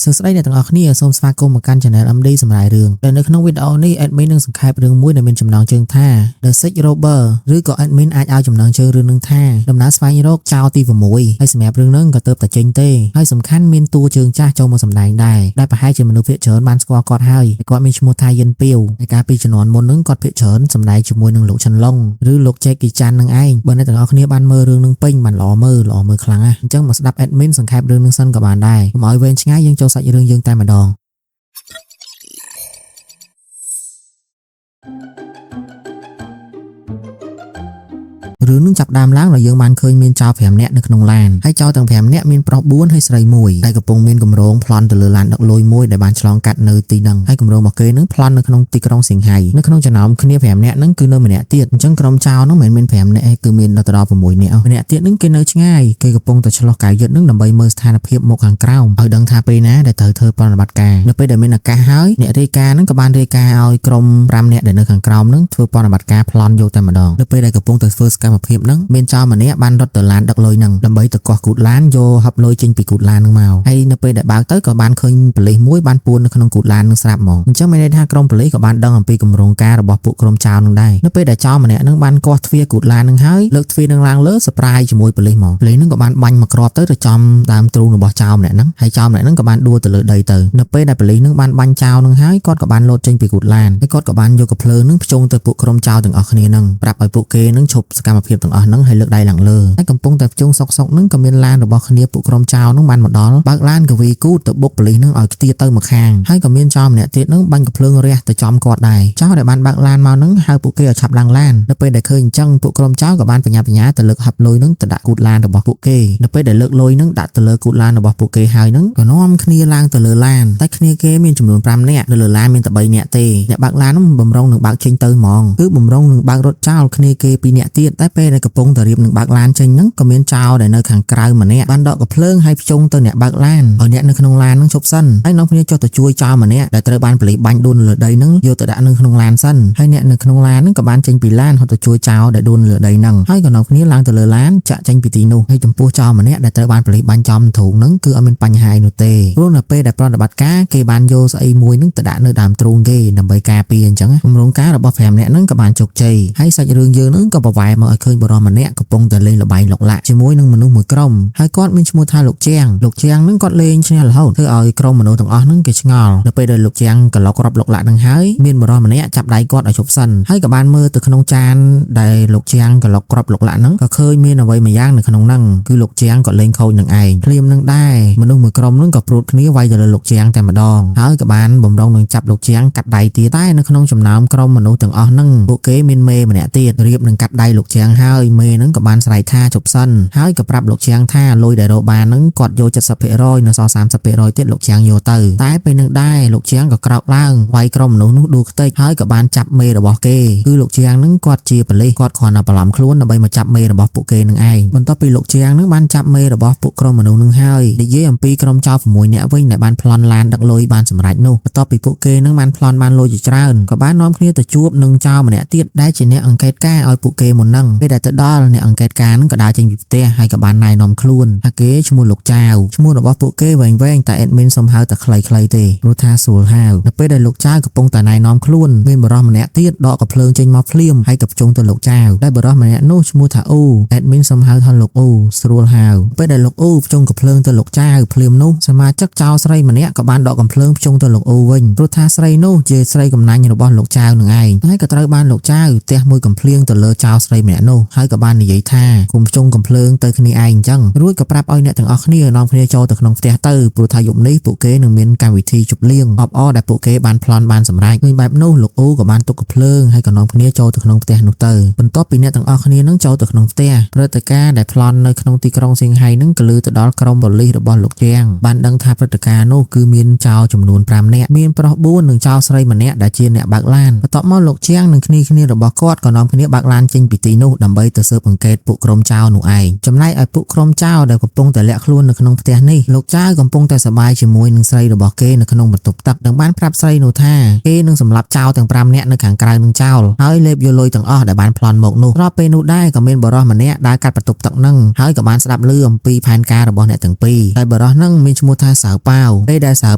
សួស្តីអ្នកទាំងអស់គ្នាសូមស្វាគមន៍មកកាន់ Channel MD សម្រាប់រឿងដែលនៅក្នុងវីដេអូនេះ Admin នឹងសង្ខេបរឿងមួយដែលមានចំណងជើងថា The Six Robber ឬក៏ Admin អាចឲ្យចំណងជើងរឿងនឹងថាដំណើរស្វែងរកចោរទី6ហើយសម្រាប់រឿងហ្នឹងក៏ទើបតែចេញទេហើយសំខាន់មានតួជើងចាស់ចូលមកសម្ដែងដែរដែលប្រហែលជាមនុស្សភាគច្រើនបានស្គាល់គាត់ហើយគាត់មានឈ្មោះថាយិនពីវហើយកាលពីជំនាន់មុនហ្នឹងគាត់ភាគច្រើនសម្ដែងជាមួយនឹងលោកឆិនឡុងឬលោកចេកគីចាន់នឹងឯងបើអ្នកទាំងអស់គ្នាបានមើលរឿងនឹងពេញបានល្អមើលខ្លាំងណាស់អញ្ចឹងមកស្ដាប់ Admin សង្ខេបរឿងនឹងសិនក៏បានដែរកុំឲ្យវែងឆ្ងាយយើងចូលសាច់រឿងយើងតែម្ដងរឿងនឹងចាប់ដើមឡើងដោយយើងបានឃើញមានចោរ5នាក់នៅក្នុងឡានហើយចោរទាំង5នាក់មានប្រុស4ហើយស្រី1ដែលកំពុងមានគម្រោងប្លន់ទៅលើឡានដឹកលុយមួយដែលបានឆ្លងកាត់នៅទីហ្នឹងហើយគម្រោងរបស់គេនឹងប្លន់នៅក្នុងទីក្រុងសៀងហៃនៅក្នុងចំណោមគ្នា5នាក់ហ្នឹងគឺនៅម្នាក់ទៀតអញ្ចឹងក្រុមចោរហ្នឹងមិនមែនមាន5នាក់ទេគឺមានដល់6នាក់ម្នាក់ទៀតហ្នឹងគេនៅឆ្ងាយគេកំពុងតែឆ្លោះកៅយឹតហ្នឹងដើម្បីមើលស្ថានភាពមកខាងក្រោមឲ្យដឹងថាពេលណាដែលត្រូវធ្វើប្រតិបត្តិការនៅពេលដែលមានឱកាសហើយអ្នករាយការណ៍ហ្នឹងក៏បានរាយការណ៍ឲ្យក្រុម5នាក់ដែលនៅខាងក្រោមហ្នឹងធ្វើប្រតិបត្តិការប្លន់យកតែម្ដងនៅពេលដែលកំពុងតែធ្វើសកម្មភាពហ្នឹងមានចោរម្នាក់បានរត់ទៅឡានដឹកលុយហ្នឹងដើម្បីទៅកោះគូតឡានយកហັບលុយចេញពីគូតឡានហ្នឹងមកហើយនៅពេលដែលបើកទៅក៏បានឃើញប៉ូលីសមួយបានពួននៅក្នុងគូតឡានហ្នឹងស្រាប់ហ្មងអញ្ចឹងមានន័យថាក្រុមប៉ូលីសក៏បានដឹងអំពីគម្រោងការរបស់ពួកក្រុមចោរហ្នឹងដែរនៅពេលដែលចោរម្នាក់ហ្នឹងបានកោះទ្វារគូតឡានហ្នឹងហើយលើកទ្វារហ្នឹងឡើងលើសប្រាយជាមួយប៉ូលីសហ្មងប៉ូលីសហ្នឹងក៏បានបាញ់មកគ្រាប់ទៅចំដើមទ្រូងរបស់ចោរម្នាក់ហ្នឹងហើយចោរម្នាក់ហ្នឹងក៏បានដួលទៅលើដីទៅនៅពេលដែលប៉ូលីសហ្នឹងបានបាញ់ចោរហ្នឹងហើយគាត់ក៏បានលោតចេញពីគូតឡានហើយគាត់ក៏បានយកកាភ្លើងហ្នឹងភ្ជង់ទៅពួកក្រុមចោរទាំងអស់គ្នាហ្នឹងប្រាប់ឲ្យពួកគេហ្នឹងឈប់សកម្មភាពទាំងអស់ហ្នឹងហើយលើកដៃឡើងលើហើយកំពុងតែភ្ជង់សុកហ្នឹងក៏មានឡានរបស់គ្នាពួកក្រុមចោរហ្នឹងបានមកដល់បើកឡានកវីគូតទៅបុកប៉ូលីសហ្នឹងឲ្យខ្ទាតទៅមកខាងហើយក៏មានចោរម្នាក់ទៀតហ្នឹងបាញ់កាភ្លើងរះទៅចំគាត់ដែរចោរដែលបានបើកឡានមកហ្នឹងហៅពួកគេឲ្យឆាប់ឡើងឡាននៅពេលដែលឃើញអញ្ចឹងពួកក្រុមចោរក៏បានបញ្ញាទៅលើកហັບលុយហ្នឹងទៅដាក់គូតឡានរបស់ពួកគេនៅពេលដែលលើកលុយហ្នឹងដាក់ទៅលើគូតឡានរបស់ពួកគេហើយហ្នឹងក៏នាំគ្នាឡើងទៅលើឡានតែគ្នាគេមានចំនួន5នាក់នៅលើឡានមានតែ3នាក់ទេអ្នកបើកឡានហ្នឹងបំរុងនឹងបើកចេញទៅហ្មងគឺបំរុងនឹងបើករត់ចោលគ្នាគេ2នាក់ទៀតតែពេលដែលកំពុងតែរៀបនឹងបើកឡានចេញហ្នឹងក៏មានចោរដែលនៅខាងក្រៅម្នាក់បានដកកាភ្លើងហើយភ្ជង់ទៅអ្នកបើកឡានឲ្យអ្នកនៅក្នុងឡានហ្នឹងជប់សិនហើយនាំគ្នាចុះទៅជួយចោរម្នាក់ដែលត្រូវបានប៉ូលីសបាញ់ដួលលើដីហ្នឹងយកទៅដាក់នៅក្នុងឡានសិនហើយអ្នកនៅក្នុងឡានហ្នឹងក៏បានចេញពីឡានហត់ទៅជួយចោរដែលដួលលើដីហ្នឹងហើយក៏នាំគ្នាឡើងទៅលើឡានចាក់ចេញពីទីនោះហើយចំពោះចោរម្នាក់ដែលត្រូវបានប៉ូលីសបាញ់ចំធូងហ្នឹងគឺអត់មានបញ្ហានោះទេព្រោះនៅពេលដែលប្រតិបត្តិការគេបានយកស្អីមួយហ្នឹងទៅដាក់នៅដើមទ្រូងគេដើម្បីការពារអញ្ចឹងគម្រោងការរបស់5នាក់ហ្នឹងក៏បានជោគជ័យហើយសាច់រឿងយើងហ្នឹងក៏ប្រវែមកឲ្យឃើញបរិសម្នាក់កំពុងតែលេងល្បែងឡុកឡាក់ជាមួយនឹងមនុស្សមួយក្រុមហើយគាត់មានឈ្មោះថាលោកជាងហ្នឹងគាត់លេងឈ្នះរហូតធ្វើឲ្យក្រុមមនុស្សទាំងអស់ហ្នឹងគេឆ្ងល់នៅពេលដែលលោកជាងក៏ឡុកគ្រាប់ឡុកឡាក់ហ្នឹងហើយមានបរិសម្នាក់ចាប់ដៃគាត់ឲ្យជប់សិនហើយក៏បានមើលទៅក្នុងចានដែលលោកជាងក៏ឡុកគ្រាប់ឡុកឡាក់ហ្នឹងក៏ឃើញមានអ្វីមួយយ៉ាងនៅក្នុងហ្នឹងគឺលោកជាងក៏លេងខូចនឹងឯងភ្លាមនឹងដែរមនុស្សមួយក្រុមហ្នឹងក៏ព្រួតគ្នាវាយទៅលើលោកជាងតែម្ដងហើយក៏បានបំរុងនឹងចាប់លោកជាងកាត់ដៃទៀតតែនៅក្នុងចំណោមក្រុមមនុស្សទាំងអស់ហ្នឹងពួកគេមានមេម្នាក់ទៀតរៀបនឹងកាត់ដៃលោកជាងហើយមេហ្នឹងក៏បានស្រែកថាជប់សិនហើយក៏ប្រាប់លោកជាងថាលុយដែលរកបានហ្នឹងគាត់យក 70% នៅសល់ 30% ទៀតលោកជាងយកទៅតែពេលនឹងដែរលោកជាងក៏ក្រោកឡើងវាយក្រុមមនុស្សនោះដួលខ្ទេចហើយក៏បានចាប់មេរបស់គេគឺលោកជាងហ្នឹងគាត់ជាប៉ូលីសគាត់គ្រាន់តែបន្លំខ្លួនដើម្បីមកចាប់មេរបស់ពួកគេនឹងឯងបន្ទាប់ពីលោកជាងហ្នឹងបានចាប់មេរបស់ពួកក្រុមមនុស្សនឹងហើយនិយាយអំពីក្រុមចោរ6នាក់វិញដែលបានប្លន់ឡានដឹកលុយបានសម្រេចនោះបន្ទាប់ពីពួកគេហ្នឹងបានប្លន់បានលុយជាច្រើនក៏បាននាំគ្នាទៅជួបនឹងចោរម្នាក់ទៀតដែលជាអ្នកអង្កេតការឲ្យពួកគេមុនហ្នឹងពេលដែលទៅដល់អ្នកអង្កេតការហ្នឹងក៏ដើរចេញពីផ្ទះហើយក៏បានណែនាំខ្លួនថាគេឈ្មោះលោកចៅឈ្មោះរបស់ពួកគេវែងតែ admin សុំហៅតែខ្លីៗទេព្រោះថាស្រួលហៅនៅពេលដែលលោកចៅកំពុងតែណែនាំខ្លួនមានបរិសម្នាក់ទៀតដកកាភ្លើងចេញមកភ្លាមហើយក៏ភ្ជង់ទៅលោកចៅដែលបរិសម្នាក់នោះឈ្មោះថាអ៊ូ admin សុំហៅថាលោកអ៊ូស្រួលហៅពេលដែលលោកអ៊ូភ្ជង់កាភ្លើងទៅលោកចៅភ្លាមនោះសមាជិកចៅស្រីម្នាក់ក៏បានដកកាភ្លើងភ្ជង់ទៅលោកអ៊ូវិញព្រោះថាស្រីនោះជាស្រីកំណាញ់របស់លោកចៅនឹងឯងហើយក៏ត្រូវបានលោកចៅទះមួយកំភ្លៀងទៅលើចៅស្រីម្នាក់នោះហើយក៏បាននិយាយថាគុំភ្ជង់កំភ្លើងទៅគ្នាឯងអញ្ចឹងរួចក៏ប្រាប់ឲ្យអ្នកទាំងអស់គ្នានាំគ្នាចូលទៅក្នុងផ្ទះទៅព្រោះថាយប់នេះពួកគេនឹងមានកម្មវិធីជប់លៀងអបអរដែលពួកគេបានប្លន់បានសម្រេចឃើញបែបនោះលោកអ៊ូក៏បានទុកកំភ្លើងហើយក៏នាំគ្នាចូលទៅក្នុងផ្ទះនោះទៅបន្ទាប់ពីអ្នកទាំងអស់គ្នានឹងចូលទៅក្នុងផ្ទះព្រឹត្តិការណ៍ដែលប្លន់នៅក្នុងទីក្រុងសៀងហៃនឹងក៏លើទៅដល់ក្រុមប៉ូលីសរបស់លោកជាងបានដឹងថាព្រឹត្តិការណ៍នោះគឺមានចោរចំនួន5នាក់មានប្រុស4និងចោរស្រីម្នាក់ដែលជាអ្នកបើកឡានបន្ទាប់មកលោកជាងនិងគ្នារបស់គាត់ក៏នាំគ្នាបើកឡានចេញពីទីនោះ ដើម្បីទៅស៊ើបអង្កេតពួកក្រុមចៅនោះឯងចំណែកឲ្យពួកក្រុមចៅដែលកំពុងតែលាក់ខ្លួននៅក្នុងផ្ទះនេះលោកចៅកំពុងតែសប្បាយជាមួយនឹងស្រីរបស់គេនៅក្នុងបន្ទប់ទឹកនិងបានប្រាប់ស្រីនោះថាគេនឹងសម្លាប់ចៅទាំង5នាក់នៅខាងក្រៅនឹងចោលហើយលេបយកលុយទាំងអស់ដែលបានប្លន់មកនោះស្របពេលនោះដែរក៏មានបរិសម្នាក់ដើរកាត់បន្ទប់ទឹកនឹងហើយក៏បានស្ដាប់ឮអំពីផែនការរបស់អ្នកទាំងពីរហើយបរិសនឹងមានឈ្មោះថាសៅប៉ាវពេលដែលសៅ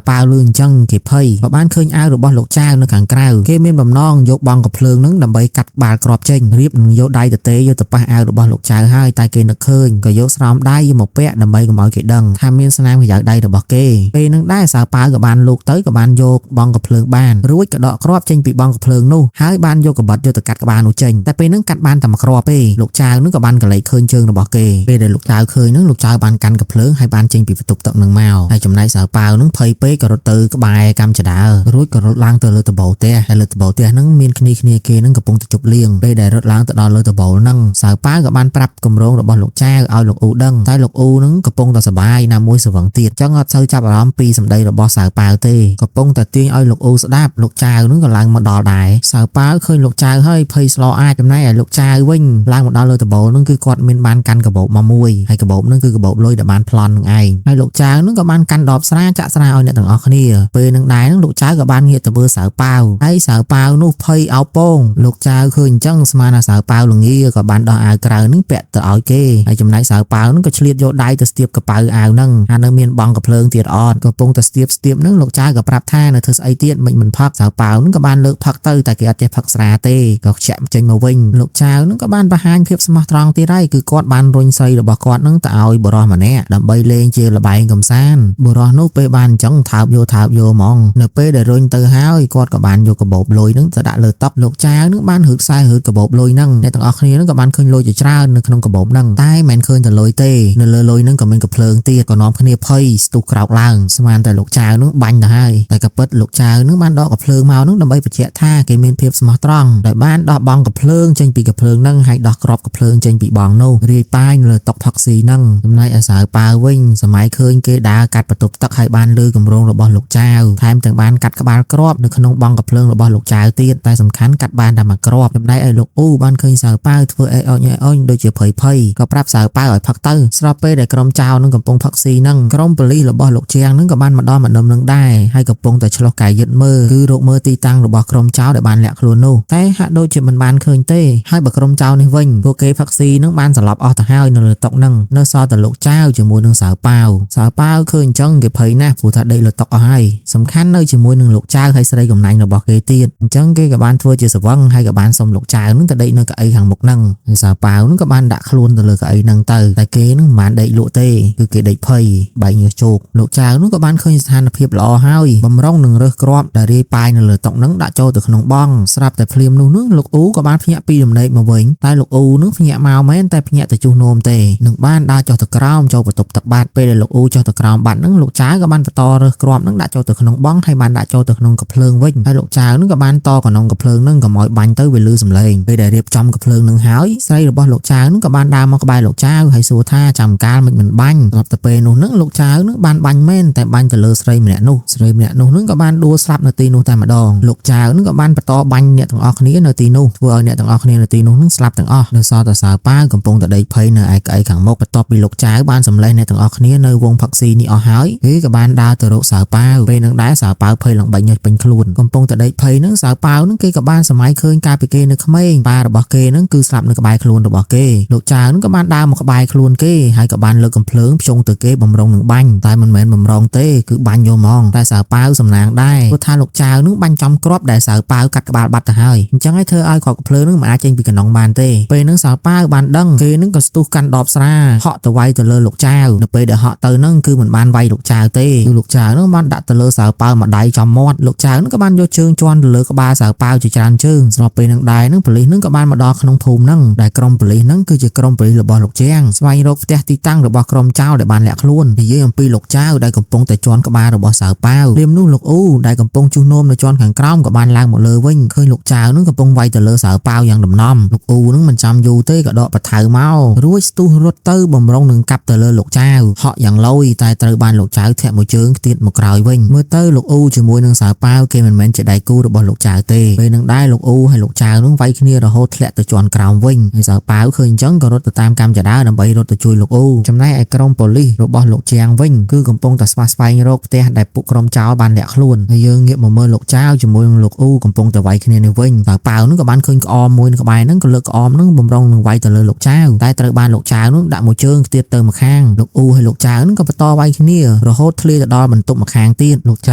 ប៉ាវឮអញ្ចឹងគេភ័យក៏បានឃើញអាវរបស់លោកចៅនៅខាងក្រៅគេមានបំណងយកបង់កំភ្លើងនឹងដើម្បីកាត់ក្បាលគ្រាប់ចេញរៀបនឹងយកដៃទទេយកទៅប៉ះអាវរបស់លោកចៅហើយតែគេនឹកឃើញក៏យកស្រោមដៃយកមកពាក់ដើម្បីកុំឲ្យគេដឹងថាមានស្នាមខ្យៅដៃរបស់គេពេលនឹងដែរសៅប៉ាវក៏បានលោកទៅក៏បានយកបង់កំភ្លើងបានរួចក៏ដកគ្រាប់ចេញពីបង់កំភ្លើងនោះហើយបានយកកបិតយកទៅកាត់ក្បាលនោះចេញតែពេលនឹងកាត់បានតែមួយគ្រាប់ទេលោកចៅនឹងក៏បានកលេចឃើញជើងរបស់គេពេលដែលលោកចៅឃើញនឹងលោកចៅបានកាន់កំភ្លើងហើយបានចេញពីបន្ទប់ទឹកនឹងមកហើយចំណែកសៅប៉ាវនឹងភ័យពេកក៏រត់ទៅក្បែរកម្មចដារួចក៏រត់ឡើងទៅលើដំបូលផ្ទះហើយលើដំបូលផ្ទះនឹងមានគ្នាគេនឹងកំពុងតែជប់លៀងពេលដែលរត់ឡើងទៅដល់លើដំបូលនឹងសៅប៉ាវក៏បានប្រាប់គម្រោងរបស់លោកចៅឲ្យលោកអ៊ូដឹងតែលោកអ៊ូនឹងកំពុងតែសប្បាយណាមួយស្វឹងទៀតចឹងអត់សូវចាប់អារម្មណ៍ពីសម្ដីរបស់សៅប៉ាវទេកំពុងតែទាញឲ្យលោកអ៊ូស្ដាប់លោកចៅនឹងក៏ឡើងមកដល់ដែរសៅប៉ាវឃើញលោកចៅហើយភ័យស្លោអាចចំណែកឲ្យលោកចៅវិញឡើងមកដល់លើដំបូលនឹងគឺគាត់មានបានកាន់កាបូបមកមួយហើយកបោបនឹងគឺកបោបលុយដែលបានប្លន់នឹងឯងហើយលោកចៅនឹងក៏បានកាន់ដបស្រាចាក់ស្រាឲ្យអ្នកទាំងអស់គ្នាពេលនឹងដែរនឹងលោកចៅក៏បានងាកទៅមើលសៅប៉ាវហើយសៅប៉ាវនោះភ័យអោបពងលោកចៅឃើញអញ្ចឹងស្មានថាសៅប៉ាវល្ងាក៏បានដោះអាវក្រៅនឹងពាក់ទៅឲ្យគេហើយចំណែកសៅប៉ាវនឹងក៏ឆ្លៀតយកដៃទៅស្ទាបកប៉ៅអាវនឹងហើយនៅមានបង់កំភ្លើងទៀតអត់កំពុងតែស្ទាបនឹងលោកចៅក៏ប្រាប់ថានៅធ្វើស្អីទៀតមិនផឹកសៅប៉ាវនឹងក៏បានលើកផឹកទៅតែគេអត់ចេះផឹកស្រាទេក៏ខ្ជាក់ចេញមកវិញលោកចៅនឹងក៏បានបង្ហាញភាពស្មោះត្រង់ទៀតហើយគឺគាត់បានរុញស្រីរបស់គាត់នឹងទៅឲ្យបរិសម្នាក់ដើម្បីលេងជាល្បែងកំសាន្តបរិសនោះពេលបានអញ្ចឹងថើបយកហ្មងនៅពេលដែលរុញទៅហើយគាត់ក៏បានយកកបោបលុយនឹងទៅដាក់លើតុលោកចៅនឹងបានហឺតខ្សែហឺតកបោបលុយនឹងអ្នកទាំងអស់គ្នានឹងក៏បានឃើញលុយជាច្រើននៅក្នុងកបោបនឹងតែមិនឃើញតែលុយទេនៅលើលុយនឹងក៏មានកំភ្លើងទៀតក៏នាំគ្នាភ័យស្ទុះក្រោកឡើងស្មានតែលោកចៅនឹងបាញ់ទៅហើយតែក៏ពិតលោកចៅនឹងបានដកកំភ្លើងមកនឹងដើម្បីបញ្ជាក់ថាគេមានភាពស្មោះត្រង់ដោយបានដោះបង់កំភ្លើងចេញពីកំភ្លើងនឹងហើយដោះក្របកំភ្លើងចេញពីបង់នោះរាយប៉ាយនៅលើតុផឹកស៊ីនឹងចំណែកឯសៅប៉ាវវិញសម័យឃើញគេដើរកាត់បន្ទប់ទឹកហើយបានលើគម្រោងរបស់លោកចៅថែមទាំងបានកាត់ក្បាលគ្រាប់នៅក្នុងបង់កំភ្លើងរបស់លោកចៅទៀតតែសំខាន់កាត់បានតែមួយគ្រាប់ចំណែកឯលោកអ៊ូបានឃើញសៅប៉ាវធ្វើអេអុញដូចជាភ័យក៏ប្រាប់សៅប៉ាវឲ្យផឹកទៅស្របពេលដែលក្រុមចៅនឹងកំពុងផឹកស៊ីនឹងក្រុមប៉ូលីសរបស់លោកជាងនឹងក៏បានមកដល់ម្ដុំនឹងដែរហើយកំពុងតែឆ្លោះកាយយឹតមើលគឺរកមើលទីតាំងរបស់ក្រុមចៅដែលបានលាក់ខ្លួននោះតែហាក់ដូចជាមិនបានឃើញទេហើយបើក្រុមចៅនេះវិញពួកគេផឹកស៊ីនឹងបានស្លាប់អស់ទៅហើយនៅលើតុនឹងនៅសល់តែលោកចៅជាមួយនឹងសៅប៉ាវឃើញអញ្ចឹងគេភ័យណាស់ព្រោះថាដេកលើតុអស់ហើយសំខាន់នៅជាមួយនឹងលោកចៅហើយស្រីកំណាញ់របស់គេទៀតអញ្ចឹងគេក៏បានធ្វើជាស្វឹងហើយក៏បានសុំលោកចៅនឹងទៅដេកនៅកៅអីខាងមុខនឹងហើយសៅប៉ាវនឹងក៏បានដាក់ខ្លួនទៅលើកៅអីនឹងទៅតែគេនឹងមិនបានដេកលក់ទេគឺគេដេកភ័យបែកញើសជោគលោកចៅនឹងក៏បានឃើញស្ថានភាពល្អហើយបំរុងនឹងរើសគ្រាប់ដែលរាយប៉ាយនៅលើតុនឹងដាក់ចូលទៅក្នុងបង់ស្រាប់តែភ្លាមនោះលោកអ៊ូក៏បានភ្ញាក់ពីដំណេកមកវិញតែលោកអ៊ូនឹងភ្ញាក់មកមែនតែភ្ញាក់ទៅជុះនោមទេនឹងបានដើរចុះទៅក្រោមចូលបន្ទប់ទឹកបាត់ពេលដែលលោកអ៊ូចុះទៅក្រោមបាត់នឹងលោកចៅក៏បានបន្តរើសគ្រាប់នឹងដាក់ចូលទៅក្នុងបង់ហើយបានដាក់ចូលទៅក្នុងកំភ្លើងវិញហើយលោកចៅនឹងក៏បានតក្នុងកំភ្លើងនឹងកុំឲ្យបាញ់ទៅវាលឺសំឡេងពេលដែលរៀបចំកំភ្លើងនឹងហើយស្រីរបស់លោកចៅនឹងក៏បានដើរមកក្បែរលោកចៅហើយសួរថាចាំកាលមិនបាញ់ស្រាប់តែពេលនោះនឹងលោកចៅនឹងបានបាញ់មែនតែបាញ់ទៅលើស្រីម្នាក់នោះនឹងក៏បានដួលស្លាប់នៅទីនោះតែម្ដងលោកចៅនឹងក៏បានបន្តបាញ់អ្នកទាំងអស់គ្នានៅទីនោះធ្វើឲ្យអ្នកទាំងអស់គ្នានៅទីនោះនឹងស្លាប់ទាំងអស់នៅសល់តែសៅប៉ាវកំពុងតែដេកភ័យនៅឯកៅអីខាងមុខបន្ទាប់ពីលោកចៅបានសម្លេះអ្នកទាំងអស់គ្នានៅវងផឹកស៊ីនេះអស់ហើយគេក៏បានដើរទៅរកសៅប៉ាវពេលនឹងដែរសៅប៉ាវភ័យឡើងបែកញើសពេញខ្លួនកំពុងតែដេកភ័យនឹងសៅប៉ាវនឹងគេក៏បានសម័យឃើញកាលពីគេនៅក្មេងប៉ារបស់គេនឹងគឺស្លាប់នៅក្បែរខ្លួនរបស់គេលោកចៅនឹងក៏បានដើរមកក្បែរខ្លួនគេហើយក៏បានលើកកំភ្លើងភ្ជង់ទៅគេបំរុងនឹងបាញ់តែមិនមែនបំរុងទេគឺបាញ់យកហ្មងតែសៅប៉ាវសំណាងដែរព្រោះថាលោកចៅនឹងបាញ់ចំគ្រាប់ដែលសៅប៉ាវកាត់ក្បាលបាត់ទៅហើយអញ្ចឹងឲ្យធ្វើឲ្យគាត់កំភ្លើងនឹងមិនអាចចេញពីកណ្ដុងបានទេពេលនឹងសៅប៉ាវបានដឹងគេនឹងក៏ស្ទុះកាន់ដបស្រាហក់ទៅវាយទៅលើលោកចៅនៅពេលដែលហក់ទៅនឹងគឺមិនបានវាយលោកចៅទេគឺលោកចៅនឹងបានដាក់ទៅលើសៅប៉ាវមួយដៃចំមាត់លោកចៅនឹងក៏បានយកជើងជន់ទៅលើក្បាលសៅប៉ាវជាច្រើនជើងស្របពេលនឹងដែរនឹងប៉ូលីសនឹងក៏បានមកដល់ក្នុងភូមិនឹងដែលក្រុមប៉ូលីសនឹងគឺជាក្រុមប៉ូលីសរបស់លោកជាងស្វែងរកផ្ទះទីតាំងរបស់ក្រុមចៅដែលបានលាក់ខ្លួននិយាយអំពីលោកចៅដែលកំពុងតែជន់ក្បាលរបស់សៅប៉ាវព្រាមនោះលោកអ៊ូដែលកំពុងជួសនោមនៅជាន់ខាងក្រោមក៏បានឡើងមកលើវិញឃើញលោកចៅនឹងកំពុងវាយទៅលើសៅប៉ាវយ៉ាងដំណំលោកអ៊ូនឹងមិនចាំយូរទេក៏ដកបថៅមករួចស្ទុះរត់ទៅបំរុងនឹងកាប់ទៅលើលោកចៅហក់យ៉ាងលយតែត្រូវបានលោកចៅធាក់មួយជើងទៀតមកក្រោយវិញមើលទៅលោកអ៊ូជាមួយនឹងសៅប៉ាវគេមិនមែនជាដៃគូរបស់លោកចៅទេពេលនឹងដែរលោកអ៊ូហើយលោកចៅនឹងវាយគ្នារហូតធ្លាក់ទៅជាន់ក្រោម មវិញហើយសើប៉ាវឃើញអញ្ចឹងក៏រត់ទៅតាមកម្មចដាដើម្បីរត់ទៅជួយលោកអ៊ូចំណែកឯក្រុមប៉ូលីសរបស់លោកជាងវិញគឺកំពុងតែស្វះស្វែងរកផ្ទះដែលពួកក្រុមចោរបានលាក់ខ្លួនហើយយើងងាកមកមើលលោកចៅជាមួយនឹងលោកអ៊ូកំពុងតែវាយគ្នានេះវិញសើប៉ាវនឹងក៏បានឃើញក្អមមួយនៅក្បែរហ្នឹងក៏លើកក្អមហ្នឹងបំរុងនឹងវាយទៅលើលោកចៅតែត្រូវបានលោកចៅនោះដាក់មួយជើងខ្ទាតទៅម្ខាងលោកអ៊ូហើយលោកចៅនឹងក៏បន្តវាយគ្នារហូតធ្លាយទៅដល់បន្ទប់ម្ខាងទៀតលោកច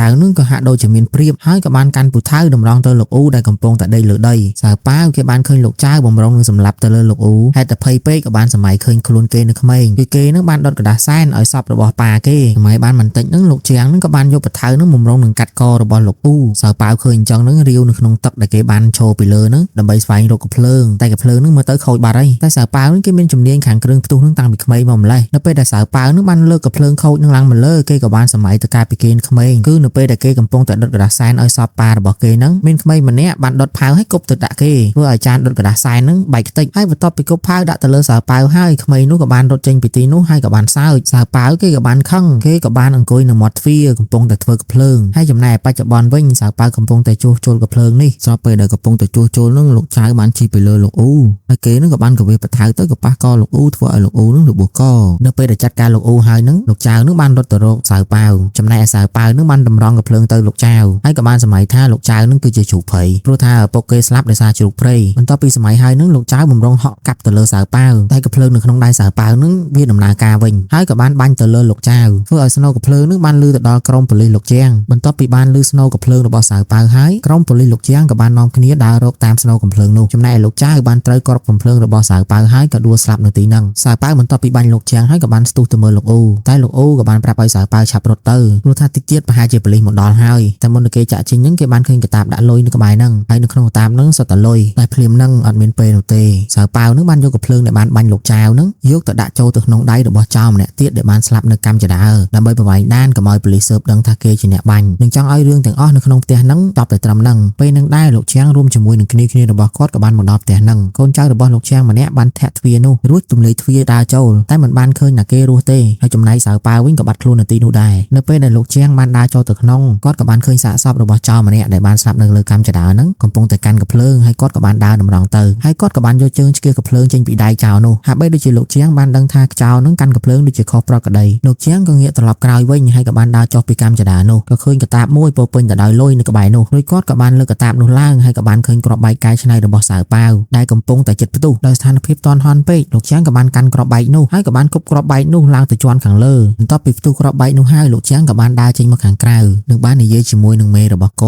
ៅនឹងក៏ហាក់ដូចជាមានព្រៀបហើយក៏បានកាន់ពូថៅតម្រង់ទៅលោកអ៊ូដែលកំពុងតែដេកលើដីសើប៉ាវគេបានឃើញលោកចៅបំរុងនឹងសម្លាប់ទៅលើលោកអ៊ូហេតុតែភ័យពេកក៏បានសម័យឃើញខ្លួនគេនៅក្មេងគឺគេនឹងបានដុតក្រដាសសែនឲ្យសពរបស់ប៉ាគេសម័យបានបន្តិចនឹងលោកជាងនឹងក៏បានយកពូថៅនឹងបំរុងនឹងកាត់ករបស់លោកអ៊ូសើប៉ាវឃើញអញ្ចឹងនឹងរាវនៅក្នុងទឹកដែលគេបានឈរពីលើនឹងដើម្បីស្វែងរកកាភ្លើងតែកាភ្លើងនឹងមើលទៅខូចបាត់ហើយតែសើប៉ាវនឹងគេមានជំនាញខាងគ្រឿងផ្ទុះនឹងតាំងពីក្មេងមកម្លេះនៅពេលដែលសើប៉ាវនឹងបានលើកកាភ្លើងខូចនឹងឡើងមកលើគេក៏បានសម័យទៅការពីគេក្មេងគឺនៅពេលដែលគេកំពុងតែដុតក្រដាសសែនឲ្យសពប៉ារបស់គេនឹងមានក្មេងម្នាក់បានដុតផៅឲ្យគប់ទៅដាក់គេធ្វើឲ្យចានដុតក្រដាសសែននឹងបែកខ្ទេចហើយបន្ទាប់ពីគប់ផៅដាក់ទៅលើសើប៉ាវហើយក្មេងនោះក៏បានរត់ចេញពីទីនោះហើយក៏បានសើចសើប៉ាវគេក៏បានខឹងគេក៏បានអង្គុយនៅមាត់ទ្វារកំពុងតែធ្វើកាភ្លើងហើយចំណែកបច្ចុប្បន្នវិញសើប៉ាវកំពុងតែជួសជុលកាភ្លើងនេះស្របពេលដែលកំពុងតែជួសជុលនឹងលោកចៅបានជិះពីលើលោកអ៊ូហើយគេនឹងក៏បានកវេបថៅទៅក៏ប៉ះកលោកអ៊ូធ្វើឲ្យលោកអ៊ូនឹងរបួសកនៅពេលដែលចាត់ការលោកអ៊ូហើយនឹងលោកចៅនឹងបានរត់ទៅរកសើប៉ាវចំណែកឯសើប៉ាវនឹងបានតម្រង់កាភ្លើងទៅលោកចៅហើយក៏បានសម័យថាលោកចៅនឹងគឺជាជ្រូកព្រៃព្រោះថាឪពុកគេស្លាប់ដោយសារជ្រូកព្រៃបន្ទាប់ពីសម័យហើយនឹងលោកចៅបំរុងហក់កាប់ទៅលើសើប៉ាវតែកាភ្លើងនៅក្នុងដៃសើប៉ាវនឹងវាដំណើរការវិញហើយក៏បានបាញ់ទៅលើលោកចៅធ្វើឲ្យស្នូកាភ្លើងនឹងបានលឺទៅដល់ក្រុមប៉ូលីសលោកជាងបន្ទាប់ពីបានលឺស្នូកាភ្លើងរបស់សើប៉ាវហើយក្រុមប៉ូលីសលោកជាងក៏បាននាំគ្នាដើររកតាមស្នូកាភ្លើងនោះចំណែកឯលោកចៅបានត្រូវគ្រាប់កាភ្លើងរបស់សើប៉ាវហើយក៏ដួលស្លាប់នៅទីហ្នឹងសើប៉ាវបន្ទាប់ពីបាញ់លោកជាងហើយក៏បានស្ទុះទៅមើលលោកអ៊ូតែលោកអ៊ូក៏បានប្រាប់ឲ្យសើប៉ាវឆាប់រត់ទៅព្រោះថាតិចទៀតប្រហែលជាប៉ូលីសមកដល់ហើយតែមុននឹងគេចាក់ចេញហ្នឹងគេបានឃើញកាតាបដាក់លុយនៅក្បែរហ្នឹងហើយនៅក្នុងកាតាបហ្នឹងសុទ្ធតែលុយតែភ្លាមហ្នឹងអត់មានពេលនោះទេសើប៉ាវហ្នឹងបានយកកាភ្លើងដែលបានបាញ់លោកចៅហ្នឹងយកទៅដាក់ចូលទៅក្នុងដៃរបស់ចៅម្នាក់ទៀតដែលបានស្លាប់នៅកម្មចដាដើម្បីប្រវាយដានកុំឲ្យប៉ូលីសស៊ើបដឹងថាគេជាអ្នកបាញ់នឹងចង់ឲ្យរឿងទាំងអស់នៅក្នុងផ្ទះហ្នឹងតបតែត្រឹមហ្នឹងពេលហ្នឹងដែរលោកជាងរួមជាមួយនឹងគ្នារបស់គាត់ក៏បានមកដល់ផ្ទះហ្នឹងកូនចៅរបស់លោកជាងម្នាក់បានធាក់ទ្វារនោះរួចទម្លាយទ្វារដើរចូលតែមិនបានឃើញណាគេរស់ទេហើយចំណែកសៅប៉ាវវិញក៏បាត់ខ្លួននៅទីនោះដែរនៅពេលដែលលោកជាងបានដើរចូលទៅក្នុងគាត់ក៏បានឃើញសាកសពរបស់ចៅម្នាក់ដែលបានស្លាប់នៅលើកម្មចដាហ្នឹងកំពុងតែកាន់កាភ្លើងហើយគាត់ក៏បានដើរតម្រង់ទៅហើយគាត់ក៏បានយកជើងឆ្កៀកាភ្លើងចេញពីដៃចៅនោះហាក់បីដូចជាលោកជាងបានដឹងថាចៅហ្នឹងកាន់កាភ្លើងដូចជាខុសប្រក្រតីលោកជាងក៏ងាកត្រឡប់ក្រោយវិញហើយក៏បានដើរចុះពីកម្មចដានោះក៏ឃើញកាតាបមួយពោពេញទៅដោយលុយនៅក្បែរនោះរួចគាត់ក៏បានលើកកាតាបនោះឡើងហើយក៏បានឃើញគ្រាប់បែកកាយឆ្នៃរបស់សៅប៉ាវដែលកំពុងតែជិតផ្ទុះដោយស្ថានភាពតន់ហន់ពេកលោកជាងក៏បានកាន់គ្រាប់បែកនោះហើយក៏បានគប់គ្រាប់បែកនោះឡើងទៅជាន់ខាងលើបន្ទាប់ពីផ្ទុះគ្រាប់បែកនោះហើយលោកជាងក៏បានដើរចេញមកខាងក្រៅនិងបាននិយាយជាមួយនឹងមេរបស់គា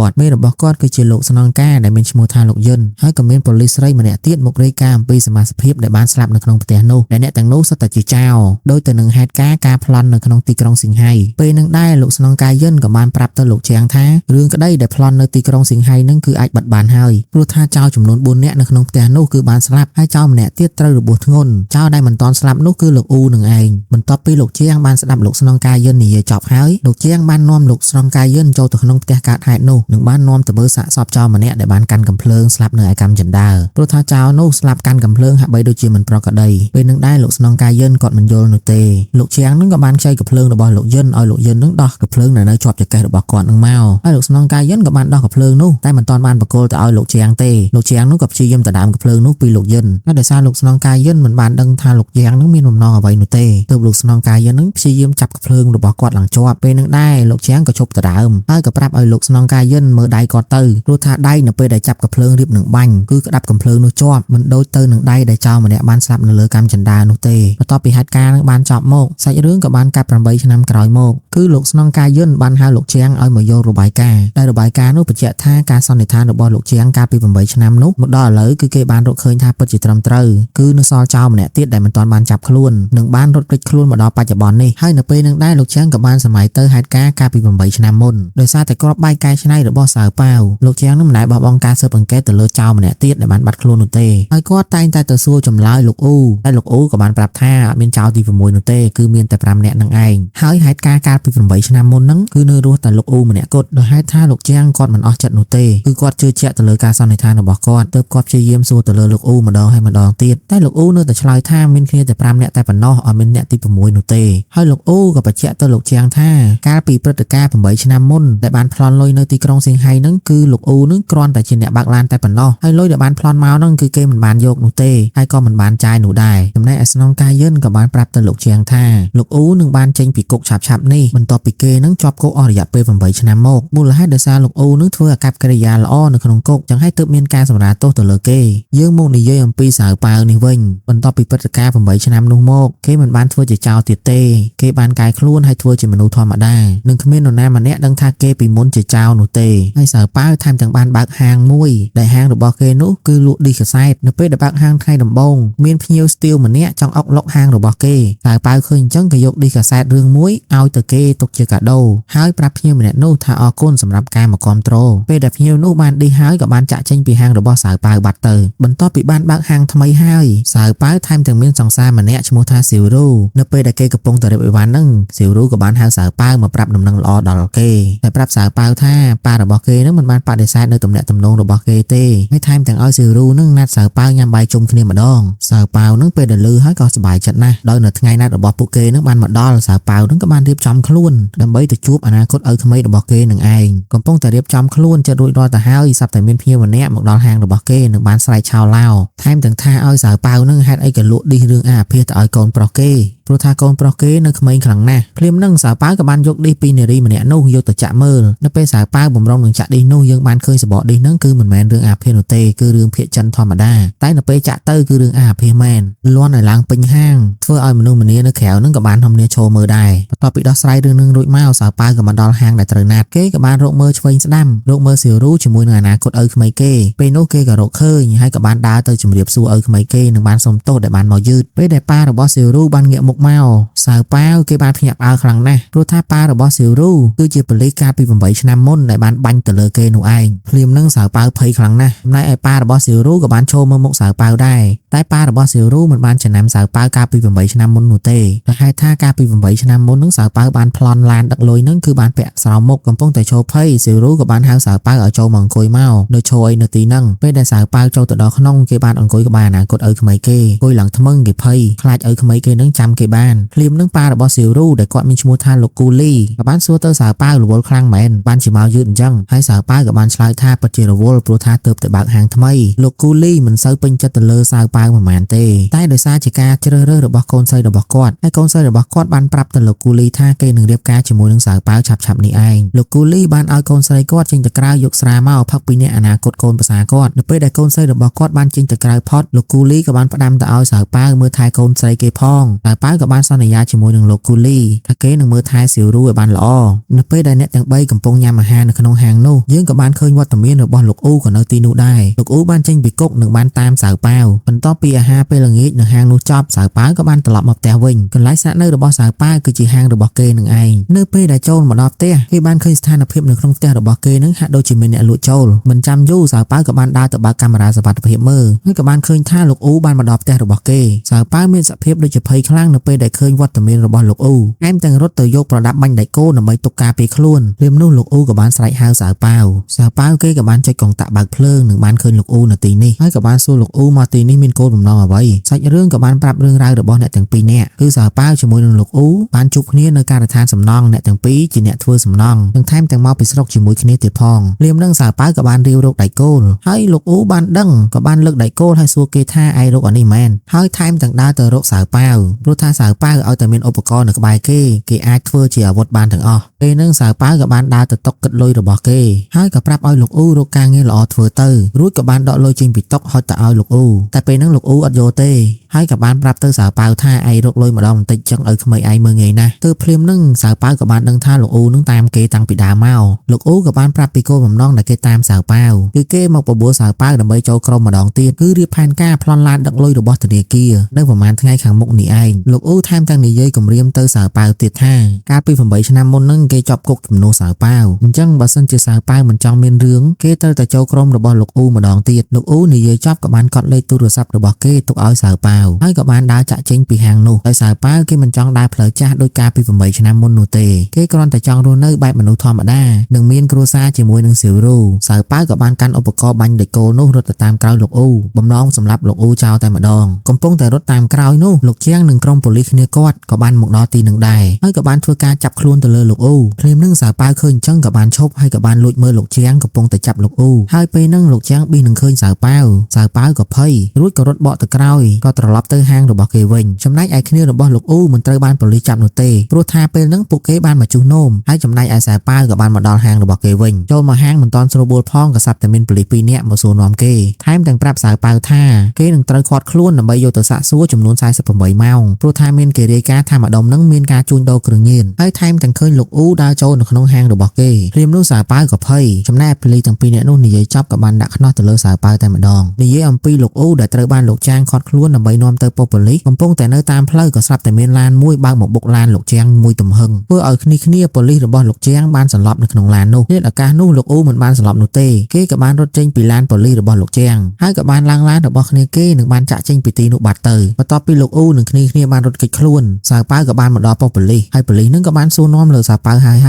ត់គឺជាលោកស្នងការដែលមានឈ្មោះថាលោកយិនហើយក៏មានប៉ូលីសស្រីម្នាក់ទៀតមករាយការណ៍អំពីសមាជិកភាពដែលបានស្លាប់នៅក្នុងផ្ទះនោះដែលអ្នកទាំងនោះសុទ្ធតែជាចៅដោយទៅនឹងហេតុការប្លន់នៅក្នុងទីក្រុងស៊ីងហៃពេលនឹងដែរលោកស្នងការយិនក៏បានប្រាប់ទៅលោកជាងថារឿងក្តីដែលប្លន់នៅទីក្រុងស៊ីងហៃនឹងគឺអាចបិទបានហើយព្រោះថាចៅចំនួន4នាក់នៅក្នុងផ្ទះនោះគឺបានស្លាប់ហើយចៅម្នាក់ទៀតត្រូវរបួសធ្ងន់ចៅដែលមិនទាន់ស្លាប់នោះគឺលោកអ៊ូនឹងឯងបន្ទាប់ពីលោកជាងបានស្ដាប់លោកស្នងការយិននិយាយចប់ហើយលោកជាងបាននាំលោកស្នងការយិនចូលទៅក្នុងផ្ទះកើតហេតុនោះនិងបាននាំទៅមើលសាកសពចៅម្នាក់ដែលបានកាន់កំភ្លើងស្លាប់នៅឯកម្មចិនដាព្រោះថាចៅនោះស្លាប់កាន់កំភ្លើងហាក់បីដូចជាមិនប្រក្រតីពេលនឹងដែរលោកស្នងការយិនគាត់មិនយល់នោះទេលោកជាងនឹងក៏បានខ្ចីកំភ្លើងរបស់លោកយិនឲ្យលោកយិននឹងដោះកំភ្លើងនៅជាប់ចង្កេះរបស់គាត់នឹងមកហើយលោកស្នងការយិនក៏បានដោះកំភ្លើងនោះតែមិនទាន់បានបកគលទៅឲ្យលោកជាងទេលោកជាងនោះក៏ព្យាយាមដណ្ដើមកំភ្លើងនោះពីលោកយិនហើយដោយសារលោកស្នងការយិនមិនបានដឹងថាលោកជាងនឹងមានបំណងអ្វីនោះទេទើបលោកស្នងការយិននឹងព្យាយាមចាប់កំភ្លើងរបស់គាត់ឡើងជាប់ពេលនឹងដែរលោកជាងក៏ឈប់ដណ្ដើមហើយក៏ប្រាប់ឲ្យលោកស្នងការយិនមើលដៃគាត់ទៅព្រោះថាដៃនៅពេលដែលចាប់កំភ្លើងរៀបនឹងបាញ់គឺក្តាប់កំភ្លើងនោះជាប់មិនដូចទៅនឹងដៃដែលចៅម្នាក់បានស្លាប់នៅលើកម្មចិនដានោះទេបន្ទាប់ពីហេតុការណ៍នឹងបានចប់មកសាច់រឿងក៏បានកាត់8ឆ្នាំក្រោយមកគឺលោកស្នងការយិនបានហៅលោកជាងឲ្យមកយករបាយការណ៍ដែលរបាយការណ៍នោះបញ្ជាក់ថាការសន្និដ្ឋានរបស់លោកជាងកាលពី8ឆ្នាំនោះមកដល់ឥឡូវគឺគេបានរកឃើញថាពិតជាត្រឹមត្រូវគឺនៅសល់ចៅម្នាក់ទៀតដែលមិនទាន់បានចាប់ខ្លួននិងបានរត់គេចខ្លួនមកដល់បច្ចុប្បន្ននេះហើយនៅពេលនឹងដែរលោកជាងក៏បានសម័យទៅហេតុការណ៍កាលពី8ឆ្នាំមុនដោយសារតែគ្រាប់បែកកាយឆ្នៃរបស់សៅប៉ាវលោកជាងនឹងមិនដែលបោះបង់ការស៊ើបអង្កេតទៅលើចៅម្នាក់ទៀតដែលបានបាត់ខ្លួននោះទេហើយគាត់តែងតែទៅសួរចម្លើយលោកអ៊ូតែលោកអ៊ូក៏បានប្រាប់ថាអត់មានចៅទី6នោះទេគឺមានតែ5នាក់នឹងឯងហើយហេតុការណ៍កាលពី8ឆ្នាំមុនហ្នឹងគឺនៅរស់តែលោកអ៊ូម្នាក់គត់ដោយហេតុថាលោកជាងគាត់មិនអស់ចិត្តនោះទេគឺគាត់ជឿជាក់ទៅលើការសន្និដ្ឋានរបស់គាត់ទើបគាត់ព្យាយាមសួរទៅលើលោកអ៊ូម្ដងហើយម្ដងទៀតតែលោកអ៊ូនៅតែឆ្លើយថាមានគ្នាតែ5នាក់តែប៉ុណ្ណោះអត់មានអ្នកទី6នោះទេហើយលោកអ៊ូក៏បញ្ជាក់ទៅលោកជាងថាកាលពីព្រឹត្តិការណ៍8ឆ្នាំមុនដែលបានប្លន់លុយនៅទីក្រុងសៀងហៃហ្នឹងគឺលោកអ៊ូនឹងគ្រាន់តែជាអ្នកបើកឡានតែប៉ុណ្ណោះហើយលុយដែលបានប្លន់មកហ្នឹងគឺគេមិន มันบานโยกนูเต้ให้ก็มันบานใจหนูได้จำได้ไอ้สนองกายยื่นกับบานปรับตลกเชียงท่าลูกอู้หนึ่งบานเจงปีกกฉับนี่มันต่อปีเกนั่งจอบโกอระยะเปย์ผมใบชนะโมกมูลให้เดซาลูกอู้นึกเถื่อกับกริยาละอ้อในขนมกกจังให้เติมเมียนการสำราญโตตะเลเกยื่งโมกในเยื่อปีสาวปลาในเวงมันต่อปีปัตตกาผมใบชนะนุ่งโมกเคมันบานเถื่อจะเจ้าเตียเต้เคบานกายคล้วนให้เถื่อจะมนุษย์ทอมาได้หนึ่งขมิ้นหนุนน้ามันเนี้ยดังท่าเกปีมุนจะเจ้าหนูเต้ให้สาวป้าทำจังบานบักหางมุ้ยได้หางหรือบอเกนุคือลุดีกับไซด์ในเป้ได้บักหางไทยดำบงเมียนพิวสติลมันเนี้ยจังออกล็อกหางหรือบอเกสาวป้าเคยจังกระยกดีกับไซด์เรื่องมุ้ยเอาตะเกตกเจอกะโดหายปรับพิวมันเนี้ยนู่ท่าออก้นสำหรับการมาคอมโตรเป้ได้พิวนู่บานดีหายกับบานจะเจงปีหางหรือบอสาวป้าบัตเตอร์บรรทอปีบานบักหางทำไมหายสาวป้าทำจังเมียนสองซามันเนี้ยชโมทาสิวรูในเป้ได้เกกับปงแต่เด็กอีวานนั่งสิวรูกับบานหางสาวป้ามาปรับน้ำนังรอดอลเกแต่ปรับสาวป้าท่าป้าหรือบอเกนั่งมันบานปะเดซายในตำแหน่งตำนงหรือบอเกเต้ให้ทำแต่งเอาสิวรูนั่งนัดสาวป้ายามใบจุ่มขึ้นมาดองสาวป้านั่งเป้ได้ลือให้ก็สบายจัดนะโดยในทั้งไงนัดหรือบอปุเกนั่งบานมาดอลสาวป้านั่งกับบานเรียบจำคล้วนดำใบตะจูบอนาคตขมายหรือบอเกหนึ่งเองกำปงแต่เรียบจำคล้วนจะรอยแต่ห้าวสับแต่เมียนเพียววันเนี้ยหมกดอลหางหรือบอเกหนึ่งบานสไลชาวเล่าทำแต่งท่าเอาสาวป้านั่งให้ไอ้กระลุดีเรื่องเพียแต่เอากอนปลอกเกโปรทากรโปรเกนึกขมายครั้งน่ะเพลียมนั่งสาวป้ากับบานยกดีปีเนรีมันเนี่ยนู่ยกตะจะเมื่อนับเป็นสาวป้าบ่มรองหนึ่งจะดีนู่ยังบานเคยสบอดีนั่งคือเหมือนแมนเรื่องเพียโนเตคือเรื่องเพียจันทอมาได้ใต้นับเป็นจะเตอร์คือเรื่องเพียแมนล้วนในล้างปิงห้างเพื่อเอามันนู่มันนี้นึกแขวนั่งกับบานทำเนี่ยโชว์มือได้ต่อปีดอสไลด์เรื่องนึงรุ่ยเมาสาวป้ากับมันดอลหางแต่ตระหนักเก้กับบานโรคเมื่อช่วยสะดัมโรคเมื่อเสียวรู้จมูกหนาขมายขมายเก้เป็นโนเก้กับโรคเคยให้กับบานดาเตอร์จมูกเรียบสู้ขมายเก้หนึ่งบานสมโตแต่บานเมายืดไปได้ป้าหรือบอสเสียวรู้บานเงียบมุกเมาสาวป้าเก็บบานพยับเอาครั้งนะรู้ท่าป้าหรือบอสซิลรูคือจีบลิการปีผมใบชนะมนในบานบังตะเลเกนูไอพลิมนั่งสาวป้าเพย์ครั้งนะในไอป้าหรือบอสซิลรูกับบานโชว์เมื่อมกสาวป้าได้ใต้ป้าหรือบอสซิลรูมันบานชนะสาวป้ากาปีผมใบชนะมนนูเต้และให้ท่ากาปีผมใบชนะมนนั่งสาวป้าบานพลอนลานดักลอยนั่งคือบานแปะสาวมกกำปงแต่โชว์เพย์ซิลรูกับบานหางสาวป้าเอาโชว์มังคุยเมาโดยโชว์ในตีนั่งเป็นแต่สาวป้าโชว์ตัวดอกขนมเก็บบานอังคุยกับบานนะกดขมายเก้คุยหลังทมึงเก็บเพย์คลายขมายเก้นั่งจำเก็บบานพลิมนั่งป้าหรือบอสซิลรูแต่ก่อนมีชมูทานลูกกูลี่กับบ้านซัวเตอร์สาวป้าหรือวอลครั้งแมนบ้านชิมายืดจังให้สาวป้ากับบ้านชายท่าปฏิรวอลโปรธาเติบแต่บางหางทำไมลูกกูลี่มันเซอร์เป็นจัตเลอสาวป้าเหมือนแมนเต้ใต้โดยซาจิกาเจริญหรือบอกโกนไซหรือบอกกอดให้โกนไซหรือบอกกอดบ้านปรับแต่ลูกกูลี่ท่าเกหนึ่งเรียบกาจมูกหนึ่งสาวป้าฉับนี่เองลูกกูลี่บ้านเอาโกนไซกอดจิงตะกร้ายกสราเมาพักปีเนี่ยอนาคตโกนภาษากอดเนเป้ได้โกนไซหรือบอกกอดบ้านจิงตะกร้ายพอดลูกกูลี่กับบ้านประดำแต่เอาสาวป้าเมื่อทายโกนไซเกพองสาวป้ากับบ้านสันยาจมูกหนึ่งลูกกูลี่ถ้าเกหนึ่งเมื่อทายสิวรู้บ้านละอ้อนเป้ได้เนี่ยจังใบกับปงยามมาหาในขนมหางนู่ยื่นกับบ้านเคยวัดตะเมียนหรือบอลลูกอู้กับเนตีนูได้ลูกอู้บ้านเจงปีกกหนึ่งบ้านตามสาวเป้าเป็นต่อปีหาไปหลังนี้หนึ่งหางนู่จอบสาวป้ากับบ้านตลอดมาแต่วิ่งกันไล่สะเนื้อหรือบอสาวป้าคือจีหางหรือบอเกหนึ่งไอเนื้อเป้ได้โจลมาดอบเต้ที่บ้านเคยสถานเพียบหนึ่งขนมเต้หรือบอเกนึงหาโดยจิเมเนลุโจลมันจำยู่สาวป้ากับบ้านดาตะบากามราสบัดเพียบมือให้กับบ้านเคยท่าลูกอู้บ้านมาดอบเต้หรือบอเกสาวป้าเมียนสะเพียบโดยจะเพยคลั่งเนื้อเป้ได้เคยวัดตะเมียนหรือบอลลูกอู้แอมจังรถเตยโยกประดับบันไดโก้หนึ่งใบตุกกาไปคล้วนเรียมนู่นลูกอู้กับบ้านสไลฮาวสาวเป้าเก้กับบ้านใจกองตะบากเพลิงหนึ่งบ้านเคยลูกอู้นาตีนี่ให้กับบ้านสู้ลูกอู้มาตีนี่มินโก้ผมนองเอาไว้ใส่เรื่องกับบ้านปรับเรื่องราวหรือบอลเนี่ยแต่งปีเนี่ยคือสาวเป้าจมูกหนึ่งลูกอู้บ้านจุกเนี่ยในการทานสำนองเนี่ยแต่งปีจีเนี่ยทัวร์สำนองยังแถมแต่งมาไปสลกจมูกเนี่ยติดพองเรียมเรื่องสาวเป้ากับบ้านเรียวโรคไดโก้ให้ลูกอู้บ้านดังกับบ้านเลิกไดโก้ให้ซัวเกท่าไอโรคอันนี้แมนให้แถมแต่งดาวเตอโรคสาวเป้ารู้ท่าสาวเป้าเอาแต่เป็นอุปกรณ์กับใบเก้อาทัวร์เจียววัดบ้านถึงอ้อเรื่องสาวเป้ากับบ้านดาวเตอตกกึดลอยหรือบอเก้ให้กับปรับเอาลูกอู้โรคกางเงี้ยหล่อทัวร์เตอร์รู้กับบ้านดอกลอยจริงปิดตกให้แต่เอาลูกอู้แต่เป็นนั่งลูกอู้อัดโยเต้ให้กับบ้านปรับเตอร์สาวเป้าท่าไอโรคลอยมาดองติดจังขมายไอเมื่อไงนะเตอเพลียมนึ่งสาวเป้ากับบ้านดังท่าลูกอู้นึ่งตามเกตังปิดาเมาลูกอู้กับบ้านปรับปีโก้ผมน้องแต่เกตามสาวเป้าคือเกมาปะบัวสาวเป้าดับใบโจกรมมาดองตีคือเรียบพันก้าพลอนลานดักลอยหรือบอสเดียเกียได้ประมาณทั้งไงขังมุกนี่ไอลูกอู้แถมจังนี่เย่ยกับเรียมเตอร์สาวเป้าติดท่าการปีผมใบชนะมนนึ่งเกจอบกกกับโนสาวเป้ามันจังบัสันจะสาวเป้ามันจังเมียนเรื่องเกเตอร์แต่โจกรมหรือบอลูกอู้มาดองตีลูกอู้นี่เย่ยจอบกับบ้านกอดเลยตู้โทรศัพท์หรือบอเกตกเอาสาวเป้าให้กับบ้านดาวจะเจงปีหางนูแต่สาวเป้าเกมันจังได้เผลอจ้าโดยการปีผมใบชนะมนนูเตเกกรอนแต่จังโรเนอร์ใบมนุษย์ทอมาได้หนึ่งเมียนกรูซาจีมวยหนึ่งสิวรูสาวเป้ากับบ้านกันอุปกรณ์บันเดโกนูรถตามกราวลูกอู้บำน้องสำหรับลูกอู้เจ้าแต่มาดองกำปงแต่รถตามกราวนูลูกเชียงหนึ่งกรมป ប៉ូលីសគ្នាគាត់ក៏បានមកដល់ទីនឹងដែរហើយក៏បានធ្វើការចាប់ខ្លួនទៅលើលោកអ៊ូព្រាមនឹងសៅប៉ាវឃើញអញ្ចឹងក៏បានឈប់ហើយក៏បានលួចមើលលោកជាងកំពុងតែចាប់លោកអ៊ូហើយពេលហ្នឹងលោកជាងប៊ីនឹងឃើញសៅប៉ាវក៏ភ័យរួចក៏រត់បកទៅក្រោយក៏ត្រឡប់ទៅហាងរបស់គេវិញចំណែកឯគ្នារបស់លោកអ៊ូមិនត្រូវបានប៉ូលីសចាប់នោះទេព្រោះថាពេលហ្នឹងពួកគេបានមកជួសនោមហើយចំណែកឯសៅប៉ាវក៏បានមកដល់ហាងរបស់គេវិញចូលមកហាងមិនទាន់ស្រួលបួលផងក៏ស្រាប់តែមានប៉ូលីស2នាក់មកសួរនាំគេថែមទាំងប្រាប់សៅប៉ាវថាគេនឹងត្រូវឃាត់ខ្លួនដើម្បីយកទៅសាកសួរចំនួន48ម៉ោងព្រោះថាមានគេរាយការណ៍ថាម្ដុំហ្នឹងមានការជួញដូរគ្រឿងញៀនហើយថែមទាំងឃើញលោកអ៊ូដើរចូលនៅក្នុងហាងរបស់គេព្រាមនោះសៅប៉ាវក៏ភ័យចំណែកប៉ូលីសទាំង2នាក់នោះនិយាយចប់ក៏បានដាក់ខ្នោះទៅលើសៅប៉ាវតែម្ដងនិយាយអំពីលោកអ៊ូដែលត្រូវបានលោកចាងឃាត់ខ្លួនដើម្បីនាំទៅប៉ុស្តិ៍ប៉ូលីសកំពុងតែនៅតាមផ្លូវក៏ស្រាប់តែមានឡានមួយបើកមកបុកឡានលោកចាងមួយទំហឹងធ្វើឲ្យគ្នាប៉ូលីសរបស់លោកចាងបានសន្លប់នៅក្នុងឡាននោះទៀតឱកាសនោះលោកអ៊ូមិនបានសន្លប់នោះទេគេក៏បានរត់ចេញពីឡានប៉ូលីសរបស់លោកចាងហើយក៏បានឡើងឡានរបស់គ្នាគេនឹងបានចាក់ចេញពីទីនោះបាត់ទៅបន្ទាប់ពីលោកអ៊ូនិងគ្នាបានរត់គេចខ្លួនសៅប៉ាវក៏បានមកដល់ប៉ុស្តិ៍ប៉ូលីសហើយប៉ូលីសនឹងក៏បានសួរនាំលើសៅប៉ាវហ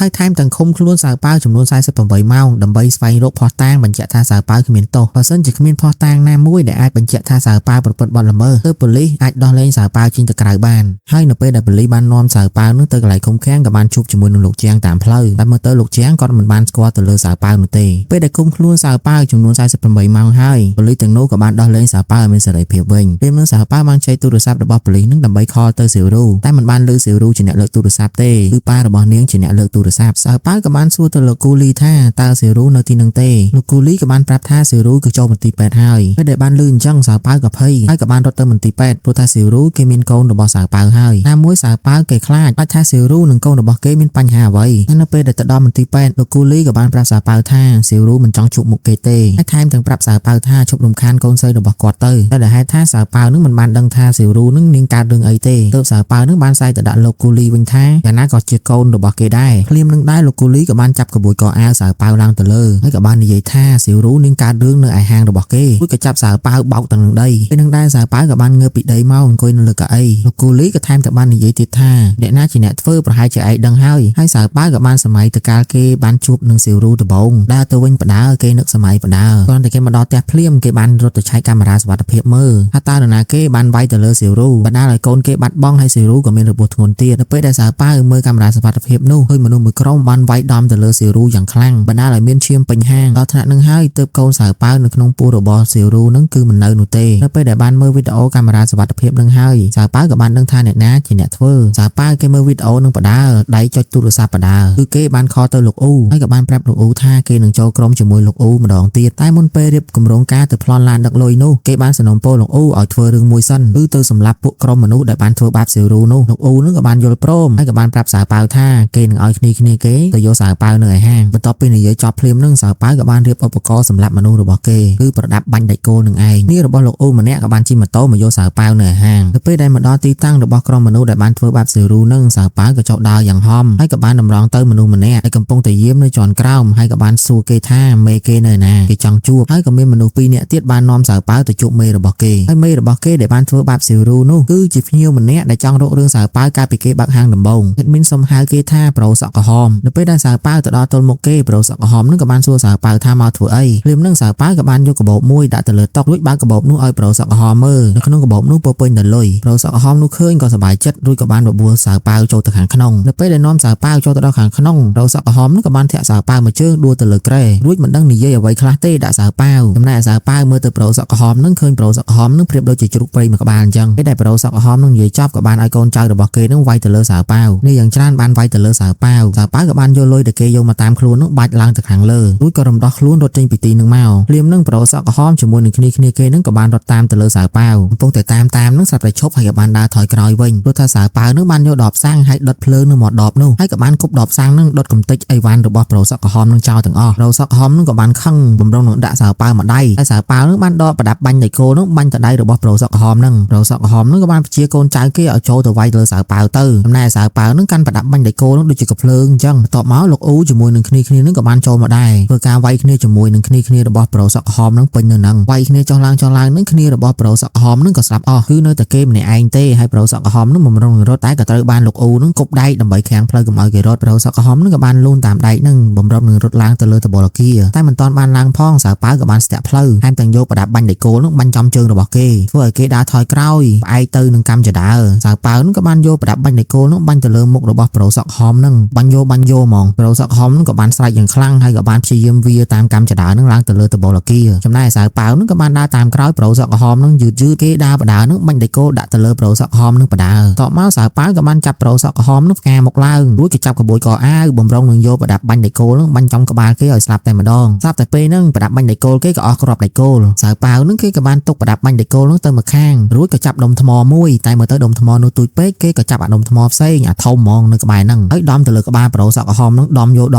ើយថែមទាំងឃុំខ្លួនសៅប៉ាវចំនួន48ម៉ោងដើម្បីស្វែងរកភស្តុតាងបញ្ជាក់ថាសៅប៉ាវគ្មានទោសបើសិនជាគ្មានភស្តុតាងណាមួយដែលអាចបញ្ជាក់ថាសៅប៉ាវប្រព្រឹត្តបទល្មើសទើបប៉ូលីសអាចដោះលែងសៅប៉ាវចេញទៅក្រៅបានហើយនៅពេលដែលប៉ូលីសបាននាំសៅប៉ាវនោះទៅកន្លែងឃុំឃាំងក៏បានជួបជាមួយនឹងលោកជាងតាមផ្លូវតែមើលទៅលោកជាងគាត់មិនបានស្គាល់ទៅលើសៅប៉ាវនោះទេពេលដែលឃុំខ្លួនសៅប៉ាវចំនួន48ម៉ោងហើយប៉ូលីសទាំងនោះក៏បានដោះលែងសៅប៉ាវឲ្យមានសេរីភាពវិញពេលនោះសៅប៉ាវបានចែកទូរស័ព្ទរបស់ប៉ូលីសនឹងដើម្បីខលទៅសៀវរូតែមិនបានលើសៀវរូជាអ្នកលើកទូរស័ព្ទទេគឺប៉ារបស់នាងជាអ្នកលើកទូរស័ព្ទសៅប៉ាវក៏បានសួរទៅលោកគូលីថាតើសៀវរូនៅទីនឹងទេលោកគូលីក៏បានប្រាប់ថាសៀវរូគឺចូលមន្ទីរពេទ្យហើយពេលដែលបានលឺអញ្ចឹងសៅប៉ាវក៏ភ័យហើយក៏បានរត់ទៅមន្ទីរពេទ្យព្រោះថាសៀវរូគេមានកូនរបស់សៅប៉ាវហើយណាមួយសៅប៉ាវគេខ្លាចបាច់ថាសៀវរូនិងកូនរបស់គេមានបញ្ហាអ្វីហើយនៅពេលដែលទៅដល់មន្ទីរពេទ្យលោកគូលីក៏បានប្រាប់សៅប៉ាវថាសៀវរូមិនចង់ជួបមុខគេទេហើយថែមទាំងប្រាប់សៅប៉ាវថាជប់រំខានកូនស្រីរបស់គាត់ទៅតែដែលហេតុថាសៅប៉ាវនឹងមិនបានដឹងថាសៀវរូនឹងនាងកើតរឿងអីទេទើបសៅប៉ាវនឹងបានសាយទៅដាក់លោកគូលីវិញថាយ៉ាងណាក៏ជាកូនរបស់គេដែរភ្លាមនឹងដែរលោកគូលីក៏បានចាប់ក្បួយកអាវសៅប៉ាវឡើងទៅលើហើយក៏បាននិយាយថាសៀវរូនាងកើតរឿងនៅឯហាងរបស់គេរួចក៏ចាប់សៅប៉ាវបោកទៅនឹងដីពេលនឹងដែរសៅប៉ាវក៏បានងើបពីដីមកអង្គុយនៅលើកៅអីលោកគូលីក៏ថែមទាំងបាននិយាយទៀតថាអ្នកណាជាអ្នកធ្វើប្រហែលជាឯងដឹងហើយសៅប៉ាវក៏បានសម័យទៅកាលគេបានជួបនឹងសៀវរូដំបងដើរទៅវិញបដើគេនឹកសម័យបដើគ្រាន់តែគេមកដល់ផ្ទះភ្លាមគេបានរត់ទៅឆែកកាមេរ៉ាសុវត្ថិភាពមើលថាតើនរណាគេបានវាយទៅលើសៀវរូបណ្ដាលឲ្យកូនគេបាត់បង់ហើយសៀវរូក៏មានរបួសធ្ងន់ទៀតនៅពេលដែលសៅប៉ាវមើលកាមេរ៉ាសុវត្ថិភាពនោះឃើញមនុស្សមួយក្រុមបានវាយដំទៅលើសៀវរូយ៉ាងខ្លាំងបណ្ដាលឲ្យមានឈាមពេញហាងដល់ថ្នាក់នឹងហើយទើបកូនសៅប៉ាវនៅក្នុងពោះរបស់សៀវរូនឹងគឺមិននៅនោះទេនៅពេលដែលបានមើលវីដេអូកាមេរ៉ាសុវត្ថិភាពនឹងហើយសៅប៉ាវក៏បានដឹងថាអ្នកណាជាអ្នកធ្វើសៅប៉ាវគេមើលវីដេអូនឹងបដាដៃចុចទូរស័ព្ទបដាគឺគេបានខលទៅលោកអ៊ូហើយក៏បានប្រាប់លោកអ៊ូថាគេនឹងចូលក្រុមជាមួយលោកអ៊ូម្ដងទៀតតែមុនពេលរៀបគម្រោងការទៅប្លន់ឡានដឹកលុយនោះគេបានសនំពោលោកអ៊ូឲ្យធ្វើរឿងមួយសិនគឺទៅសម្លាប់ពួកក្រុមមនុស្សដែលបានធ្វើបាបសៀវរូនោះលោកអ៊ូនឹងក៏បានយល់ព្រមហើយក៏បានប្រាប់សៅប៉ាវថាគេនឹងឲ្យគ្នាគេទៅយកសៅប៉ាវនៅឯហាងបន្ទាប់ពីនិយាយចប់ភ្លាមនឹងសៅប៉ាវក៏បានរៀបឧបករណ៍សម្រាប់មនុស្សរបស់គេគឺប្រដាប់បាញ់ដែកគោនឹងឯងនេះរបស់លោកអ៊ូម្នាក់ក៏បានជិះម៉ូតូមកយកសៅប៉ាវនៅឯហាងទៅពេលដែលមកដល់ទីតាំងរបស់ក្រុមមនុស្សដែលបានធ្វើបាបសៀវរូនឹងសៅប៉ាវក៏ចុះដើរយ៉ាងហំហើយក៏បានតម្រង់ទៅមនុស្សម្នាក់ហើយកំពុងតែយាមនៅជាន់ក្រោមហើយក៏បានសួរគេថាមេគេនៅណាគេចង់ជួបហើយក៏មានមនុស្ស2នាក់ទៀតបាននាំសៅប៉ាវទៅជួបមេរបស់គេហើយមេរបស់គេដែលបានធ្វើបាបសៀវរូនោះគឺជាភ្ញៀវម្នាក់ដែលចង់រករឿងសៅប៉ាវកាលពីគេបើកហាងដំបូងមានសុំហៅគេថាប្រូសក់ក្រហមនៅពេលដែលសៅប៉ាវទៅដល់ទល់មុខគេប្រូសក់ក្រហមនឹងក៏បានសួរសៅប៉ាវថាមកធ្វើអីភ្លាមនឹងសៅប៉ាវក៏បានយកកាបូបមួយដាក់ទៅលើតុរួចបើកកាបូបនោះឲ្យប្រូសក់ក្រហមមើលនៅក្នុងកាបូបនោះពោពេញដោយលុយប្រូសក់ក្រហមនោះឃើញក៏សប្បាយចិត្តរួចក៏បានបបួលសៅប៉ាវចូលទៅខាងក្នុងនៅពេលដែលនាំសៅប៉ាវចូលទៅដល់ខាងក្នុងប្រូសក់ក្រហមនោះក៏បានធាក់សៅប៉ាវមួយជើងដួលទៅលើគ្រែរួចមិនដឹងនិយាយអ្វីខ្លះទេដាក់សៅប៉ាវចំណែកសៅប៉ាវមើលទៅប្រូសក់ក្រហមនឹងឃើញប្រូសក់ក្រហមនឹងប្រៀបដូចជាជ្រូកព្រៃមួយក្បាលអញ្ចឹងពេលដែលប្រូសក់ក្រហមនឹងនិយាយចប់ក៏បានឲ្យកូនចៅរបស់គេនឹងវាយទៅលើសៅប៉ាវនេះយ៉ាងច្រើនបានវាយទៅលើសៅប៉ាវក៏បានយកលុយដែលគេយកមកតាមខ្លួននឹងបាច់ឡើងទៅខាងលើរួចក៏រំដោះខ្លួនរត់ចេញពីទីនឹងមកភ្លាមនឹងប្រូសក់ក្រហមជាមួយនឹងគ្នាគេនឹងក៏បានរត់តាមទៅលើសៅប៉ាវកំពុងតែតាមនឹងស្រាប់តែឈប់ហើយក៏បានដើរថយក្រោយវិញព្រោះថាសៅប៉ាវនឹងបានយកដបសាំងហើយដុតភ្លើងនៅមាត់ដបនោះហើយក៏បានគប់ដបសាំងនឹងដុតកំទេចអីវ៉ាន់របស់ប្រូសក់ក្រហមនឹងចោលទាំងអស់ប្រូសក់ក្រហមនឹងក៏បានខឹងបំរុងនឹងដាក់សៅប៉ាវមួយដៃហើយសៅប៉ាវនឹងបានដកប្រដាប់បាញ់ដៃគោនឹងបាញ់ទៅដៃរបស់ប្រូសក់ក្រហមនឹងប្រូសក់ក្រហមនឹងក៏បានបញ្ជាកូនចៅគេឲ្យចូលទៅវាយលើសៅប៉ាវទៅចំណែកសៅប៉ាវនឹងកាន់ប្រដាប់បាញ់ដៃគោនឹងដូចជាកាភ្លើងអញ្ចឹងបន្ទាប់មកលោកអ៊ូជាមួយនឹងគ្នានឹងក៏បានចូលមកដែរធ្វើការវាយគ្នាជាមួយនឹងគ្នារបស់ប្រូសក់ក្រហមនឹងពេញនៅនឹងវាយគ្នាចុះឡើងនឹងគ្នារបស់ប្រូសក់ក្រហមនឹងក៏ស្លាប់អស់គឺនៅតែគេម្នាក់ឯងទេហើយប្រូសក់ក្រហមនឹងបំរុងនឹងរត់តែក៏ត្រូវបានលោកអ៊ូនឹងគប់ដែកដើម្បីខាំងផ្លូវកុំឲ្យគេរត់ប្រូសក់ក្រហមនឹងក៏បានលូនតាមដែកនឹងបំរុងនឹងរត់ឡើងទៅលើតបលគាតែមិនទាន់បានឡើងផងសៅប៉ាវក៏បានស្ទាក់ផ្លូវហើយទាំងយកប្រដាប់បាញ់ដៃគោនឹងបាញ់ចំជើងរបស់គេធ្វើឲ្យគេដើរថយក្រោយផ្អែកទៅនឹង កម្មចដាសៅប៉ាវនឹងក៏បានយកប្រដាប់បាញ់ដៃគោលនឹងបាញ់ទៅលើមុខរបស់ប្រូសក់ហមនឹងបាញ់យកហ្មងប្រូសក់ហមនឹងក៏បានស្រែកយ៉ាងខ្លាំងហើយក៏បានព្យាយាមវាតាមកម្មចដានឹងឡើងទៅលើតបលគាចំណែកសៅប៉ាវនឹងក៏បានដើរតាមក្រោយប្រូសក់ហមនឹងយឺតគេដើរបដានឹងបាញ់ដៃគោលដាក់ទៅលើប្រូសក់ហមនឹងបដាតបមកសៅប៉ាវក៏បានចាប់ប្រូសក់ហមនឹងផ្កាមកឡើងរួចក៏ចាប់ក្បួយកអាវបំរុងនឹងយកប្រដាប់បាញ់ដៃគោលនឹងបាញ់ចំក្បាលគេឲ្យស្លាប់តែម្ដងស្លាប់តែពេលហ្នឹងប្រដាប់បាញ់ដៃគោលគេក៏អស់គ្រាប់ដៃគោលសៅប៉ាវនឹងគេក៏បានទុកប្រដាប់បាញ់ដៃគោលនឹងទៅមកខាងរួចក៏ចាប់ដុំថ្មមួយតែមើលទៅដុំថ្មនោះទូចពេកគេក៏ចាប់អាដុំថ្មផ្សេងអាធំហ្មងនៅក្បែរហ្នឹងហើយដំទៅលើក្បាលប្រូសក់ហមនឹងដំយក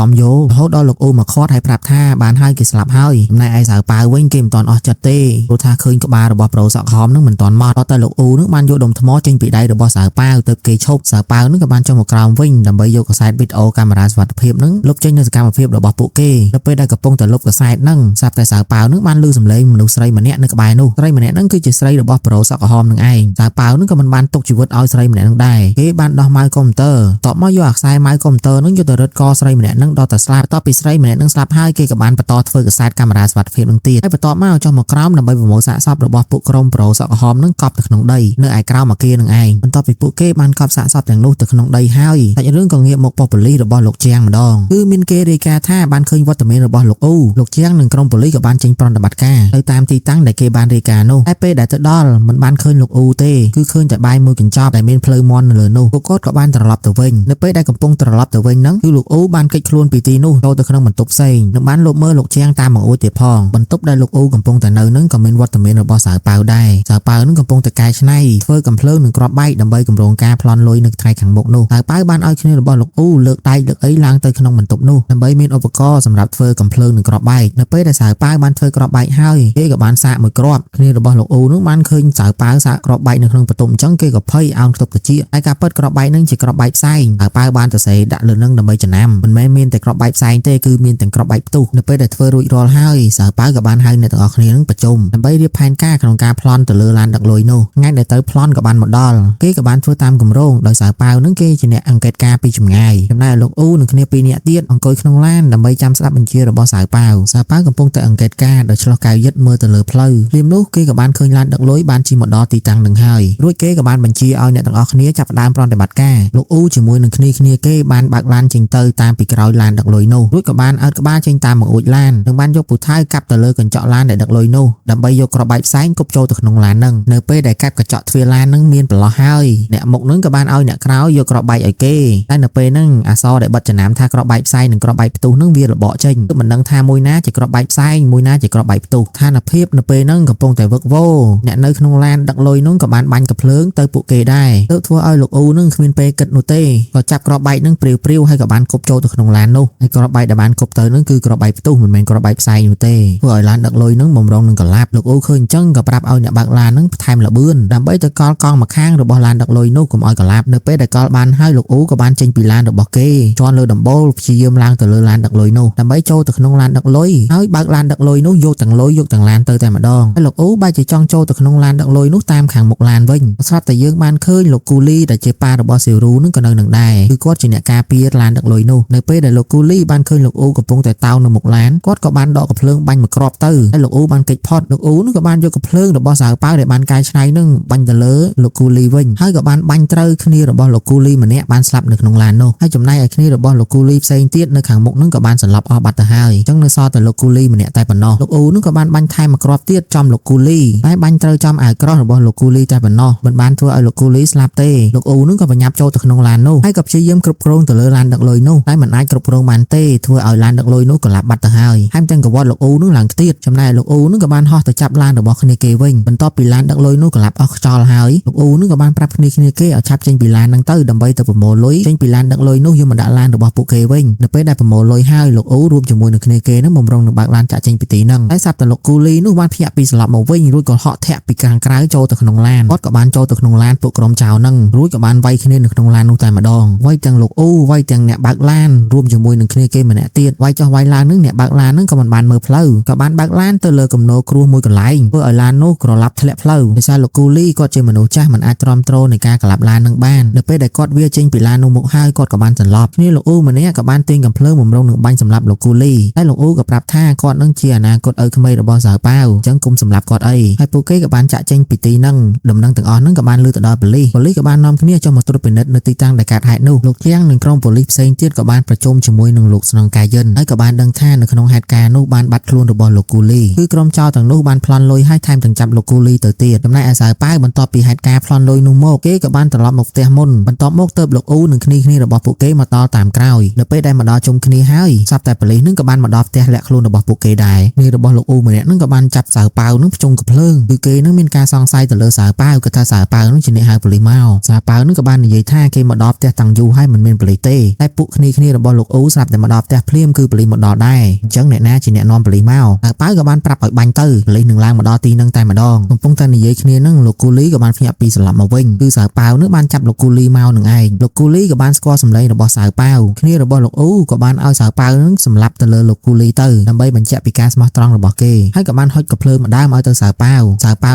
រហូតដល់លោកអ៊ូមកខាត់ហើយប្រាប់ថាបានហើយគេស្លាប់ហើយចំណែកឯសៅប៉ាវវិញគេមិនទាន់អស់ចិត្តទេព្រោះថាឃើញក្បាលរបស់ប្រូសក់ហមនឹងមិនទាន់មកដល់តែលោកអ៊ូនឹងបានយកដុំថ្មចេញពីដៃរបស់សៅប៉ាវទៅគេឈប់សៅប៉ាវនឹងក៏បានចុះមកក្រោមវិញដើម្បីយកកាសែតវីដេអូកាមេរ៉ាសុវត្ថិភាពនឹងលុបចេញនូវសកម្មភាពរបស់ពួកគេដល់ពេលដែលកំពុងតែលុបកាសែតនឹងស្រាប់តែសៅប៉ាវនឹងបានឮសំឡេងមនុស្សស្រីម្នាក់នៅក្បែរនោះស្រីម្នាក់នឹងគឺជាស្រីរបស់ប្រូសក់ហមនឹងឯងសៅប៉ាវនឹងក៏មិនបានទុកជីវិតឲ្យស្រីម្នាក់នឹងដែរគេបានដោះម៉ៅកុំព្យូទ័រតបមកយកអាខ្សែម៉ៅកុំព្យូទ័រនឹងយកទៅរឹតកស្រីម្នាក់នឹងដល់តែស្លាប់បន្ទាប់ពីស្រីម្នាក់នឹងស្លាប់ហើយគេក៏បានបន្តធ្វើកាសែតកាមេរ៉ាសុវត្ថិភាពនឹងទៀតហើយបន្ទាប់មកចុះមកក្រោមដើម្បីប្រមូលសាកសពរបស់ពួកក្រុមប្រូសក់ហមនឹងកប់ទៅក្នុងដីនៅឯក្រោមអគារនឹងឯងបន្ទាប់ពីពួកគេបានកប់សាកសពទាំងនោះទៅក្នុងដីហើយសាច់រឿងក៏ងាកមកប៉ុស្តិ៍ប៉ូលីសរបស់លោកជាងម្ដងគឺមានគេរាយការណ៍ថាបានឃើញវត្តមានរបស់លោកអ៊ូលោកជាងនិងក្រុមប៉ូលីសក៏បានចេញប្រតិបត្តិការទៅតាមទីតាំងដែលគេបានរាយការណ៍នោះតែពេលដែលទៅដល់មិនបានឃើញលោកអ៊ូទេគឺឃើញតែបាយមួយកញ្ចប់ដែលមានភ្លៅមន់នៅលើនោះពួកគាត់ក៏បានត្រឡប់ទៅវិញនៅពេលដែលកំពុងត្រឡប់ទៅវិញហ្នឹងគឺលោកអ៊ូបានគេចខ្លួនពីទីនោះចូលទៅក្នុងបន្ទប់ផ្សេងនិងបានលបមើលលោកជាងតាមបង្អួចទៀតផងបន្ទប់ដែលលោកអ៊ូកំពុងតែនៅហ្នឹងក៏មានវត្តមានរបស់សៅប៉ាវដែរសៅប៉ាវហ្នឹងកំពុងតែកែច្នៃធ្វើកំភ្លើងនិងគ្រាប់បែកដើម្បីកម្រងការប្លន់លុយនៅថ្ងៃខាងមុខនោះសៅប៉ាវបានឲ្យគ្នារបស់លោកអ៊ូលើកដៃលើកអីឡើងទៅក្នុងបន្ទប់នោះដើម្បីមានឧបករណ៍សម្រាប់ធ្វើកំភ្លើងនិងគ្រាប់បែកនៅពេលដែលសៅប៉ាវបានធ្វើគ្រាប់បែកហើយគេក៏បានសាកមួយគ្រាប់គ្នារបស់លោកអ៊ូនោះបានឃើញសៅប៉ាវសាកគ្រាប់បែកនៅក្នុងបន្ទប់អញ្ចឹងគេក៏ភ័យអោនខ្ទប់តិចហើយការពិតគ្រាប់បែកហ្នឹងជាគ្រាប់បែកផ្សែងសៅប៉ាវបានទៅសេដាក់លើនឹងដើម្បីចំណាំមិនមែនមានតែគ្រាប់បែកផ្សែងទេគឺមានទាំងគ្រាប់បែកផ្ទុះនៅពេលដែលធ្វើរួចរាល់ហើយសៅប៉ាវក៏បានហៅអ្នកទាំងអស់គ្នានឹងប្រជុំដើម្បីរៀបផែនការក្នុងការប្លន់ទៅលើឡានដឹកលុយនោះថ្ងៃដែលទៅប្លន់ក៏បានមកដល់គេក៏បានធ្វើតាមគម្រោងដោយសៅប៉ាវនឹងគេជាអ្នកអង្កេតការពីចម្ងាយចំណែកលោកអ៊ូនិងគ្នាពីរនាក់ទៀតអង្គុយក្នុងឡានដើម្បីចាំស្ដាប់បញ្ជារបស់សៅប៉ាវកំពុងតែអង្កេតការដោយឆ្លោះកៅយិតមើលទៅលើផ្លូវព្រាមនោះគេក៏បានឃើញឡានដឹកលុយបានជិះមកដល់ទីតាំងនឹងហើយរួចគេក៏បានបញ្ជាឲ្យអ្នកទាំងអស់គ្នាចាប់ផ្ដើមប្រតិបត្តិការលោកអ៊ូជាមួយនឹងគ្នាគេបានបើកឡានចេញទៅតាមពីក្រោយឡានដឹកលុយនោះរួចក៏បានអើតក្បាលចេញតាមបង្អួចឡាននិងបានយកពូថៅកាប់ទៅលើកញ្ចក់ឡានដែលដឹកលុយនោះដើម្បីយកគ្រាប់បែកផ្សែងគប់ចូលទៅក្នុងឡាននឹងនៅពេលដែលកាប់កញ្ចក់ទ្វារឡាននឹងមានប្រឡោះហើយអ្នកមុខនឹងក៏បានឲ្យអ្នកក្រោយយកគ្រាប់បែកឲ្យគេតែនៅពេលហ្នឹងអក្សរដែលបិទចំណាំថាគ្រាប់បែកផ្សែងនិងគ្រាប់បែកផ្ទុះនឹងវារបកចេញគឺមិនដឹងថាមួយណាជាគ្រាប់បែកផ្សែងមួយណាជាគ្រាប់បែកផ្ទុះស្ថានភាពនៅពេលហ្នឹងកំពុងតែវឹកវរអ្នកនៅក្នុងឡានដឹកលុយនោះក៏បានបាញ់កាភ្លើងទៅពួកគេដែរទើបធ្វើឲ្យលោកអ៊ូនឹងគ្មានពេលគិតនោះទេក៏ចាប់គ្រាប់បែកនឹងព្រាវហើយក៏បានគប់ចូលទៅក្នុងឡាននោះហើយគ្រាប់បែកដែលបានគប់ទៅនឹងគឺគ្រាប់បែកផ្ទុះមិនមែនគ្រាប់បែកផ្សែងនោះទេធ្វើឲ្យឡានដឹកលុយនឹងបំរុងនឹងកលាប់លោកអ៊ូឃើញអញ្ចឹងក៏ប្រាប់ឲ្យអ្នកបើកឡាននឹងបន្ថែមល្បឿនដើម្បីទៅកលកង់មកខាងរបស់ឡានដឹកលុយនោះកុំឲ្យកលាប់នៅពេលដែលកលបានហើយលោកអ៊ូក៏បានចេញពីឡានរបស់គេជន់លើដំបូលព្យាយាមឡើងទៅលើឡានដឹកលុយនោះដើម្បីចូលទៅក្នុងឡានដឹកលុយហើយបើកឡានដឹកលុយនោះយកទាំងលុយយកទាំងឡានទៅតែម្ដងហើយលោកអ៊ូបែរជាចង់ចូលទៅក្នុងឡានដឹកលុយនោះតាមខាងមុខឡានវិញស្រាប់តែយើងបានឃើញលោកគូលីដែលជាប៉ារបស់សេរូនឹងក៏នៅនឹងដែរគឺគាត់ជាអ្នកការពារឡានដឹកលុយនោះនៅពេលដែលលោកគូលីបានឃើញលោកអ៊ូកំពុងតែតោងនៅមុខឡានគាត់ក៏បានដកកាភ្លើងបាញ់មួយគ្រាប់ទៅហើយលោកអ៊ូបានគេចផុតលោកអ៊ូនឹងក៏បានយកកាភ្លើងរបស់សៅប៉ាវដែលបានកែច្នៃនឹងបាញ់ទៅលើលោកគូលីវិញហើយក៏បានបាញ់ត្រូវគ្នារបស់លោកគូលីម្នាក់បានស្លាប់នៅក្នុងឡាននោះហើយចំណែកឯគ្នារបស់លោកគូលីផ្សេងទៀតនៅខាងមុខនឹងក៏បានសន្លប់អស់បាត់ទៅហើយអញ្ចឹងនៅសល់តែលោកគូលីម្នាក់តែប៉ុណ្ណោះលោកអ៊ូនឹងក៏បានបាញ់ថែមមួយគ្រាប់ទៀតចំលោកគូលីតែបាញ់ត្រូវចំអាវក្រោះរបស់លោកគូលីតែប៉ុណ្ណោះមិនបានធ្វើឲ្យលោកគូលីស្លាប់ទេលោកអ៊ូនឹងក៏បញ្ញាប់ចូលទៅក្នុងឡាននោះហើយក៏ព្យាយាមគ្រប់គ្រងទៅលើឡានដឹកលុយនោះតែមិនអាចគ្រប់គ្រងបានទេធ្វើឲ្យឡានដឹកលុយនោះកលាប់បាត់ទៅហើយហើយទាំងកវត្តលោកអ៊ូនឹងឡើងខ្ទៀតចំណែកលោកអ៊ូនឹងក៏បានហោះទៅចាប់ឡានរបស់គ្នាគេវិញបន្ទាប់ពីឡានដឹកលុយនោះកលាប់អស់ខ្យល់ហើយលោកអ៊ូនឹងក៏បានប្រាប់គ្នាគេឲ្យឆាប់ចេញពីឡានហ្នឹងទៅដើម្បីទៅប្រមូលលុយចេញពីឡានដឹកលុយនោះយកមកដាក់ឡានរបស់ពួកគេវិញនៅពេលដែលប្រមូលលុយហើយលោកអ៊ូរួមជាមួយនឹងគ្នាគេនឹងបំរុងនឹងបើកឡានចាក់ចេញពីទីហ្នឹងហើយសាប់តែលោកគូលីនោះបានភ្ញាក់ពីស្លាប់មកវិញរួចក៏ហក់ធាក់ពីខាងក្រៅចូលទៅក្នុងឡានគាត់ក៏បានចូលទៅក្នុងឡានពួកក្រុមចៅហ្នឹងរួចក៏បានវាយគ្នានៅក្នុងឡាននោះតែម្ដងវាយទាំងលោកអ៊ូវាយទាំងអ្នកបើកឡានរួមជាមួយនឹងគ្នាគេម្នាក់ទៀតវាយចុះវាយឡើងនឹងអ្នកបើកឡានហ្នឹងក៏មិនបានមើលផ្លូវក៏បានបើកឡានទៅលើគំនរគ្រោះមួយកន្លែងធ្វើឲ្យឡាននោះក្រឡាប់ធ្លាក់ផ្លូវដោយសារលោកគូលីគាត់ជាមនុស្សចាស់មិនអាចទ្រាំទ្រនៃការក្លាប់ឡាននឹងបាននៅពេលដែលគាត់វាចេញពីឡាននោះមកហើយគាត់ក៏បានសន្លប់គ្នាលោកអ៊ូម្នាក់ក៏បានទាញកំភ្លើងបំរុងនឹងបាញ់សម្លាប់លោកគូលីហើយលោកអ៊ូក៏ប្រាប់ថាគាត់នឹងជាអនាគតឪក្មេងរបស់សៅប៉ាវអញ្ចឹងគុំសម្លាប់គាត់អីហើយពួកគេក៏បានចាក់ចេញពីទីហ្នឹងដំណឹងទាំងអស់ ស់នឹងក៏បានលើទៅដល់ប៉ូលីសក៏បាននាំគ្នាចុះមកត្រួតពិនិត្យនៅទីតាំងដែលកើតហេតុនោះលោកជាងនិងក្រុមប៉ូលីសផ្សេងទៀតក៏បានប្រជុំជាមួយនឹងលោកស្នងការយិនហើយក៏បានដឹងថានៅក្នុងហេតុការណ៍នោះបានបាត់ខ្លួនរបស់លោកគូលីគឺក្រុមចោរទាំងនោះបានប្លន់លុយហើយថែមទាំងចាប់លោកគូលីទៅទៀតចំណែកឯសៅប៉ៅបន្ទាប់ពីហេតុការណ៍ប្លន់លុយនោះមកគេក៏បានត្រឡប់មកផ្ទះមុនបន្ទាប់មកទៅលោកអ៊ូនិងគ្នារបស់ពួកគេមកដល់តាមក្រោយនៅពេលដែលមកដល់ជុំគ្នាហើយស្រាប់តែប៉ូលីសនឹងក៏បានមកដល់ផ្ទះលាក់ខ្លួនរបស់ពួកគេដែរនេះរបស់លោកអ៊ូម្នាក់នឹងក៏បានចាប់សៅប៉ៅនឹងភ្ជុងកំភ្លើងគឺគេនឹងមានការសង្ស័យទៅលើសៅប៉ៅគឺថាសៅប៉ៅនឹងជាអ្នកហៅប៉ូលីសមកសៅប៉ៅនឹងក៏បាននិយាយថាគេមកដល់ផ្ទះតាំងយូរហើយមិនមានប៉ូលីសទេតែពួកគ្នារបស់លោកអ៊ូស្រាប់តែមកដល់ផ្ទះភ្លាមគឺប៉ូលីសមកដល់ដែរអញ្ចឹងអ្នកណាជាអ្នកនាំប៉ូលីសមកសៅប៉ៅក៏បានប្រាប់ឲ្យបាញ់ទៅប៉ូលីសនឹងឡើងមកដល់ទីនឹងតែម្ដងកំពុងតែនិយាយគ្នានឹងលោកគូលីក៏បានភ្ញាក់ពីស្លាប់មកវិញគឺសៅប៉ៅនឹងបានចាប់លោកគូលីមកនឹងឯងលោកគូលីក៏បានស្គាល់សម្លេងរបស់សៅប៉ៅគ្នារបស់លោកអ៊ូក៏បានឲ្យសៅប៉ៅនឹងសម្លាប់ទៅលើលោកគូលីទៅដើម្បីបញ្ជាក់ពីការស្មោះត្រង់របស់គេហើយក៏បានហុចកាភ្លើងម្ដងឲ្យទៅសៅប៉ៅ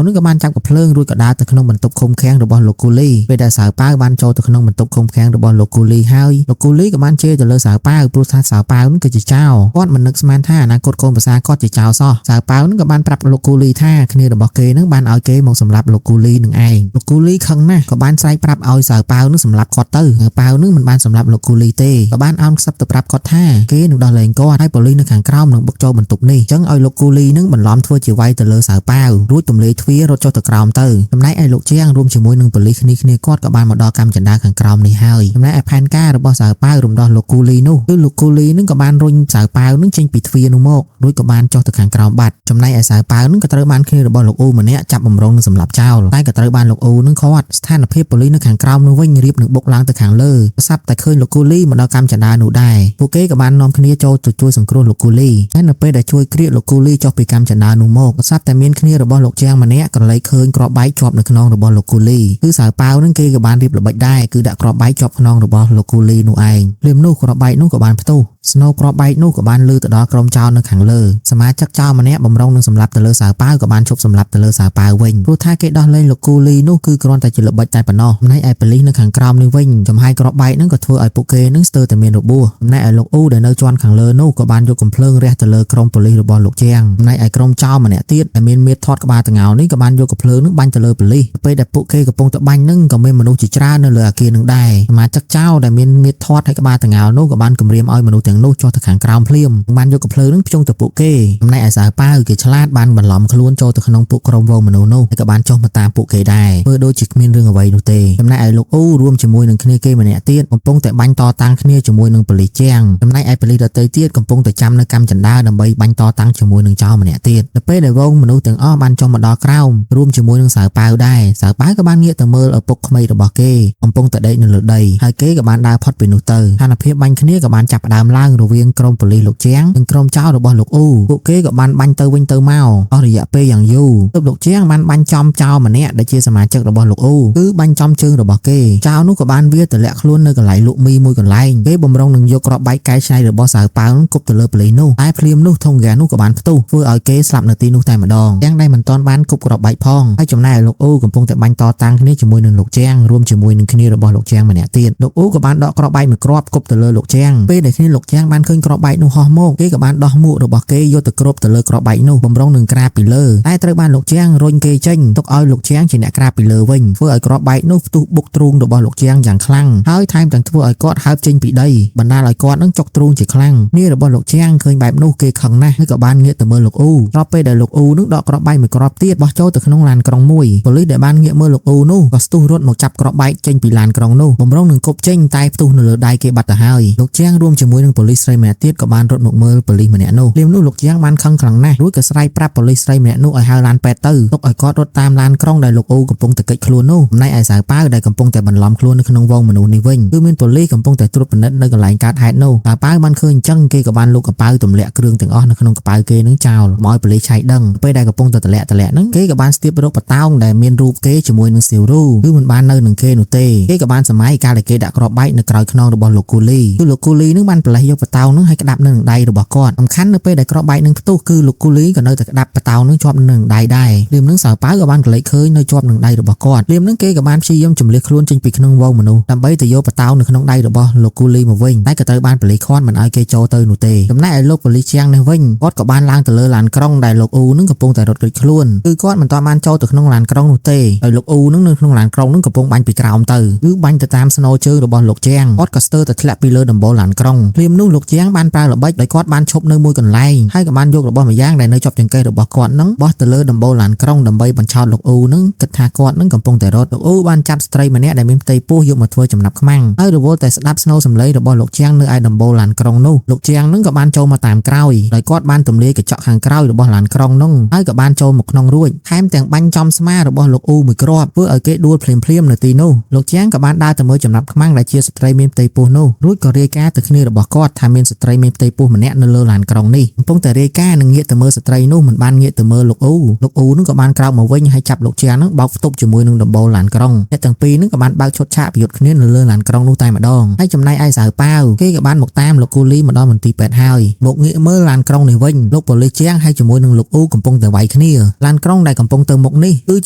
នឹងក៏បានចាប់កាភ្លើងរួចក៏ដើរទៅក្នុងបន្ទប់ឃុំឃាំងរបស់លោកគូលីពេលដែលសៅប៉ៅបានចូលទៅក្នុងបន្ទប់ឃុំឃាំងរបស់លោកគូលីហើយលោកគូលីក៏បានជេរទៅលើសៅប៉ៅព្រោះថាសៅប៉ៅនឹងគឺជាចោរគាត់មិននឹកស្មានថាអនាគតកូនប្រសាគាត់ជាចោរសោះសៅប៉ៅនឹងក៏បានប្រាប់លោកគូលីថាគ្នារបស់គេនឹងបានឲ្យគេមកសម្លាប់លោកគូលីនឹងឯងលោកគូលីខឹងណាស់ក៏បានស្រែកប្រាប់ឲ្យសៅប៉ៅនឹងសម្លាប់គាត់ទៅសៅប៉ៅនឹងមិនបានសម្លាប់លោកគូលីទេក៏បានអោនខ្សឹបទៅប្រាប់គាត់ថាគេនឹងដោះលែងគាត់ហើយប៉ូលីសនៅខាងក្រោមនឹងបុកចូលបន្ទប់នេះអញ្ចឹងឲ្យលោកគូលីនឹងបន្លំធ្វើជាវាយទៅលើសៅប៉ៅរួចទម្លាយទ្វាររត់ចុះទៅក្រោមទៅចំណែកឯលោកជាងរួមជាមួយនឹងប៉ូលីសគ្នាគាត់ក៏បានមកដល់កម្មចន្ទាខាងក្រោមនេះហើយចំណែកឯផែនការរបស់សៅប៉ៅរំដោះលោកគូលីនោះគឺលោកគូលីនឹងក៏បានរុញសៅប៉ៅនឹងចេញពីទ្វារនោះមករួចក៏បានចុះទៅខាងក្រោមបាត់ចំណែកឯសៅប៉ៅនឹងក៏ត្រូវបានគ្នារបស់លោកអ៊ូម្នាក់ចាប់បំរុងនឹងសម្លាប់ចោលតែក៏ត្រូវបានលោកអ៊ូនឹងខាត់ស្ថានភាពប៉ូលីសនៅខាងក្រោមនោះវិញរៀបនឹងបុកឡើងទៅខាងលើប្រសាប់តែឃើញលោកគូលីមកដល់កម្មចន្ទានោះដែរពួកគេក៏បាននាំគ្នាចូលទៅជួយសង្គ្រោះលោកគូលីហើយនៅពេលដែលជួយគ្រាកលោកគូលីចុះពីកម្មចន្ទានោះមកប្រសាប់តែមានគ្នារបស់លោកជាងម្នាក់ក៏លេចឃើញគ្រាប់បែកជាប់នៅក្នុងរបស់លោកគូលីគឺសៅប៉ៅនឹងគេក៏បានរៀបល្បិចដែរគឺដាក់គ្រាប់បែកជាប់ក្នុងរបស់លោកគូលីនោះឯងលៀមនោះគ្រាប់បែកនោះក៏បានផ្ទុះស្នូគ្រាប់បែកនោះក៏បានលឺទៅដល់ក្រុមចោរនៅខាងលើសមាជិកចោរម្នាក់បំរុងនឹងសម្លាប់ទៅលើសៅប៉ៅក៏បានឈប់សម្លាប់ទៅលើសៅប៉ៅវិញព្រោះថាគេដោះលែងលោកគូលីនោះគឺគ្រាន់តែជាល្បិចតែប៉ុណ្ណោះចំណែកឯប៉ូលីសនៅខាងក្រោមនេះវិញចំហាយគ្រាប់បែកនឹងក៏ធ្វើឲ្យពួកគេនឹងស្ទើរតែមានរបួសចំណែកឯលោកអ៊ូដែលនៅជាន់ខាងលើនោះក៏បានយកកំភ្លើងរះទៅលើក្រុមប៉ូលីសរបស់លោកជាងចំណែកឯក្រុមចោរម្នាក់ទៀតដែលមានមៀតធាត់ក្បាលតងោនេះក៏បានយកកំភ្លើងនឹងបាញ់ទៅលើប៉ូលីសពេលដែលពួកគេកំពុងតែបាញ់នឹងក៏មានមនុស្សជាច្រើននៅលើអគារនឹងដែរសមាជិកចោរដែលមានមៀតធាត់ហើយក្បាលតងោនោះក៏បានគំរាមឲ្យមនុស្សទាំងនោះចុះទៅខាងក្រោមភ្លាមបានយកកំភ្លើងនឹងភ្ជង់ទៅពួកគេចំណែកឯសៅប៉ៅគេឆ្លាតបានបន្លំខ្លួនចូលទៅក្នុងពួកក្រុមវងមនុស្សនោះហើយក៏បានចុះមកតាមពួកគេដែរធ្វើដូចជាគ្មានរឿងអ្វីនោះទេចំណែកឯលោកអ៊ូរួមជាមួយនឹងគ្នាគេម្នាក់ទៀតកំពុងតែបាញ់តតាំងគ្នាជាមួយនឹងប៉ូលីសជាងចំណែកឯប៉ូលីសដទៃទៀតកំពុងតែចាំនៅកម្មចន្ទាដើម្បីបាញ់តតាំងជាមួយនឹងចោរម្នាក់ទៀតនៅពេលដែលវងមនុស្សទាំងអស់បានចុះមកដល់ក្រោមរួមជាមួយនឹងសៅប៉ៅដែរសៅប៉ៅក៏បានងាកទៅមើលឪពុកក្មេករបស់គេកំពុងតែដេកនៅលើដីហើយគេក៏បានដើរផុតពីនោះទៅស្ថានភាពបាញ់គ្នាក៏បានចាប់ផ្ដើមឡើងរវាងក្រុមប៉ូលីសលោកជាងនិងក្រុមចោររបស់លោកអ៊ូពួកគេក៏បានបាញ់ទៅវិញទៅមកអស់រយៈពេលយ៉ាងយូរទើបលោកជាងបានបាញ់ចំចោរម្នាក់ដែលជាសមាជិករបស់លោកអ៊ូគឺបាញ់ចំជើងរបស់គេចោរនោះក៏បានវាទម្លាក់ខ្លួននៅកន្លែងលក់មីមួយកន្លែងគេបំរុងនឹងយកគ្រាប់បែកកែច្នៃរបស់សៅប៉ៅគប់ទៅលើប៉ូលីសនោះតែភ្លាមនោះធុងហ្គានោះក៏បានផ្ទុះធ្វើឲ្យគេស្លាប់នៅទីនោះតែម្ដងទាំងដែលមិនទាន់បានគប់គ្រាប់បែកផងហើយចំណែកលោកអ៊ូកំពុងតែបាញ់តតាំងគ្នាជាមួយនឹងលោកជាងរួមជាមួយនឹងគ្នារបស់លោកជាងម្នាក់ទៀតលោកអ៊ូក៏បានដកគ្រាប់បែកមួយគ្រាប់គប់ទៅលើលោកជាងពេលដែលគ្នាលោកជាងបានឃើញគ្រាប់បែកនោះហោះមកគេក៏បានដោះមួករបស់គេយកទៅគ្របទៅលើគ្រាប់បែកនោះបំរុងនឹងក្រាបពីលើតែត្រូវបានលោកជាងរុញគេចេញទុកឲ្យលោកជាងជាអ្នកក្រាបពីលើវិញធ្វើឲ្យគ្រាប់បែកនោះផ្ទុះបុកទ្រូងរបស់លោកជាងយ៉ាងខ្លាំងហើយថែមទាំងធ្វើឲ្យគាត់ហើបចេញពីដីបណ្ដាលឲ្យគាត់នឹងចុកទ្រូងជាខ្លាំងនេះរបស់លោកជាងឃើញបែបនោះគេខឹងណាស់ហើយក៏បានងាកទៅមើលលោកអ៊ូស្របពេលដែលលោកអ៊ូនឹងដកគ្រាប់បែកមួយគ្រាប់ទៀតបោះចូលទៅក្នុងឡានក្រុងមួយប៉ូលីសដែលបានងាកមើលលោកអ៊ូនោះក៏ស្ទុះរត់មកចាប់គ្រាប់បែកចេញពីឡានក្រុងនោះបំរុងនឹងគប់ចេញតែផ្ទុះនៅលើដៃគេបាត់ទៅហើយលោកជាងរួមជាមួយនឹងប៉ូលីសស្រីម្នាក់ទៀតក៏បានរត់មកមើលប៉ូលីសម្នាក់នោះលៀមនោះលោកជាងបានខឹងខ្លាំងណាស់រួចក៏ស្រែកប្រាប់ប៉ូលីសស្រីម្នាក់នោះឲ្យហៅឡានពេទ្យទៅទុកឲ្យគាត់រត់តាមឡានក្រុងដែលលោកអ៊ូកំពុងតែកិច្ចខ្លួននោះចំណែកឯសៅប៉ៅដែលកំពុងតែបន្លំខ្លួននៅក្នុងវងមនុស្សនេះវិញគឺមានប៉ូលីសកំពុងតែត្រួតពិនិត្យនៅកន្លែងកើតហេតុនោះសៅប៉ៅបានឃើញអញ្ចឹងគេក៏បានលុកកប៉ៅទម្លាក់គ្រឿងទាំងអស់នៅក្នុងកប៉ៅគេនឹងចោលមកឲ្យប៉ូលីសឆៃដឹងពេលដែលកំពុងតែទម្លាក់ហ្នឹងគេក៏បានស្ទាបរកបតោងដែលមានរូបគេជាមួយនឹងសៀវរូគឺមិនបាននៅនឹងគេនោះទេគេក៏បានសម័យកាលដែលគេដាក់គ្រាប់បែកនៅក្រោយខ្នងរបស់លោកគូលីគឺលោកគូលីនឹងបានប្រឡេះយ យកបតោនឹងឲ្យក្តាប់នៅនឹងដៃរបស់គាត់សំខាន់នៅពេលដែលក្របបែកនឹងផ្ទុះគឺលោកគូលីក៏នៅតែក្តាប់បតោនឹងជាប់នៅនឹងដៃដែរលៀមនឹងសៅប៉ៅក៏បានកលេចឃើញនៅជាប់នឹងដៃរបស់គាត់លៀមនឹងគេក៏បានព្យាយាមចម្លៀសខ្លួនចេញពីក្នុងវងមនុស្សដើម្បីទៅយកបតោនៅក្នុងដៃរបស់លោកគូលីមកវិញតែក៏ត្រូវបានប៉ូលីសឃាត់មិនឲ្យគេចូលទៅនោះទេចំណែកឯលោកប៉ូលីសជាងនេះវិញគាត់ក៏បានឡើងទៅលើឡានក្រុងដែលលោកអ៊ូនឹងកំពុងតែរត់គេចខ្លួនគឺគាត់មិនទាន់បានចូលទៅក្នុងឡានក្រុងនោះទេហើយលោកអ៊ូនឹងនៅក្នុងឡានក្រុងនឹងកំពុងបាញ់ពីក្រោមទៅគឺបាញ់ទៅតាមស្នូជើងរបស់លោកជាងគាត់ក៏ស្ទើរតែធ្លាក់ពីលើដំបូលឡានក្រុងភ្លាមនោះលោកជាងបានប្រើល្បិចដោយគាត់បានឈប់នៅមួយកន្លែងហើយក៏បានយករបស់មួយយ៉ាងដែលនៅជាប់ចង្កេះរបស់គាត់នឹងបោះទៅលើដំបូលឡានក្រុងដើម្បីបញ្ឆោតលោកអ៊ូនឹងគិតថាគាត់នឹងកំពុងតែរត់លោកអ៊ូបានចាប់ស្ត្រីម្នាក់ដែលមានផ្ទៃពោះយកមកធ្វើចំណាប់ខ្មាំងហើយរវល់តែស្ដាប់ស្នូសំឡេងរបស់លោកជាងនៅឯដំបូលឡានក្រុងនោះលោកជាងនឹងក៏បានចូលមកតាមក្រោយដោយគាត់បានទម្លាយកញ្ចក់ខាងក្រោយរបស់ឡានក្រុងនោះហើយក៏បានចូលមកក្នុងរួចថែមទាំងបាញ់ចំស្មារបស់លោកអ៊ូមួយគ្រាប់ធ្វើឲ្យគេដួលភ្លាមៗនៅទីនោះលោកជាងក៏បានដើរទៅមើលចំណាប់ខ្មាំងដែលជាស្ត្រីមានផ្ទៃពោះនោះរួចក៏រាយការណ៍ទៅគ្នារបស់គាត់ថាមានស្ត្រីមានផ្ទៃពោះម្នាក់នៅលើឡានក្រុងនេះកំពុងតែរាយការណ៍នឹងងាកទៅមើលស្ត្រីនោះមិនបានងាកទៅមើលលោកអ៊ូនឹងក៏បានក្រោកមកវិញហើយចាប់លោកជាងនឹងបោកផ្ទប់ជាមួយនឹងដំបូលឡានក្រុងអ្នកទាំងពីរនឹងក៏បានបើកឈុតឆាកប្រយុទ្ធគ្នានៅលើឡានក្រុងនោះតែម្ដងហើយចំណែកឯសៅប៉ាវគេក៏បានមកតាមលោកគូលីមកដល់មន្ទីរពេទ្យហើយមកងាកមើលឡានក្រុងនេះវិញលោកប៉ូលីសជាងហើយជាមួយនឹងលោកអ៊ូកំពុងតែវាយគ្នាឡានក្រុងដែលកំពុងទៅមុខនេះគឺជា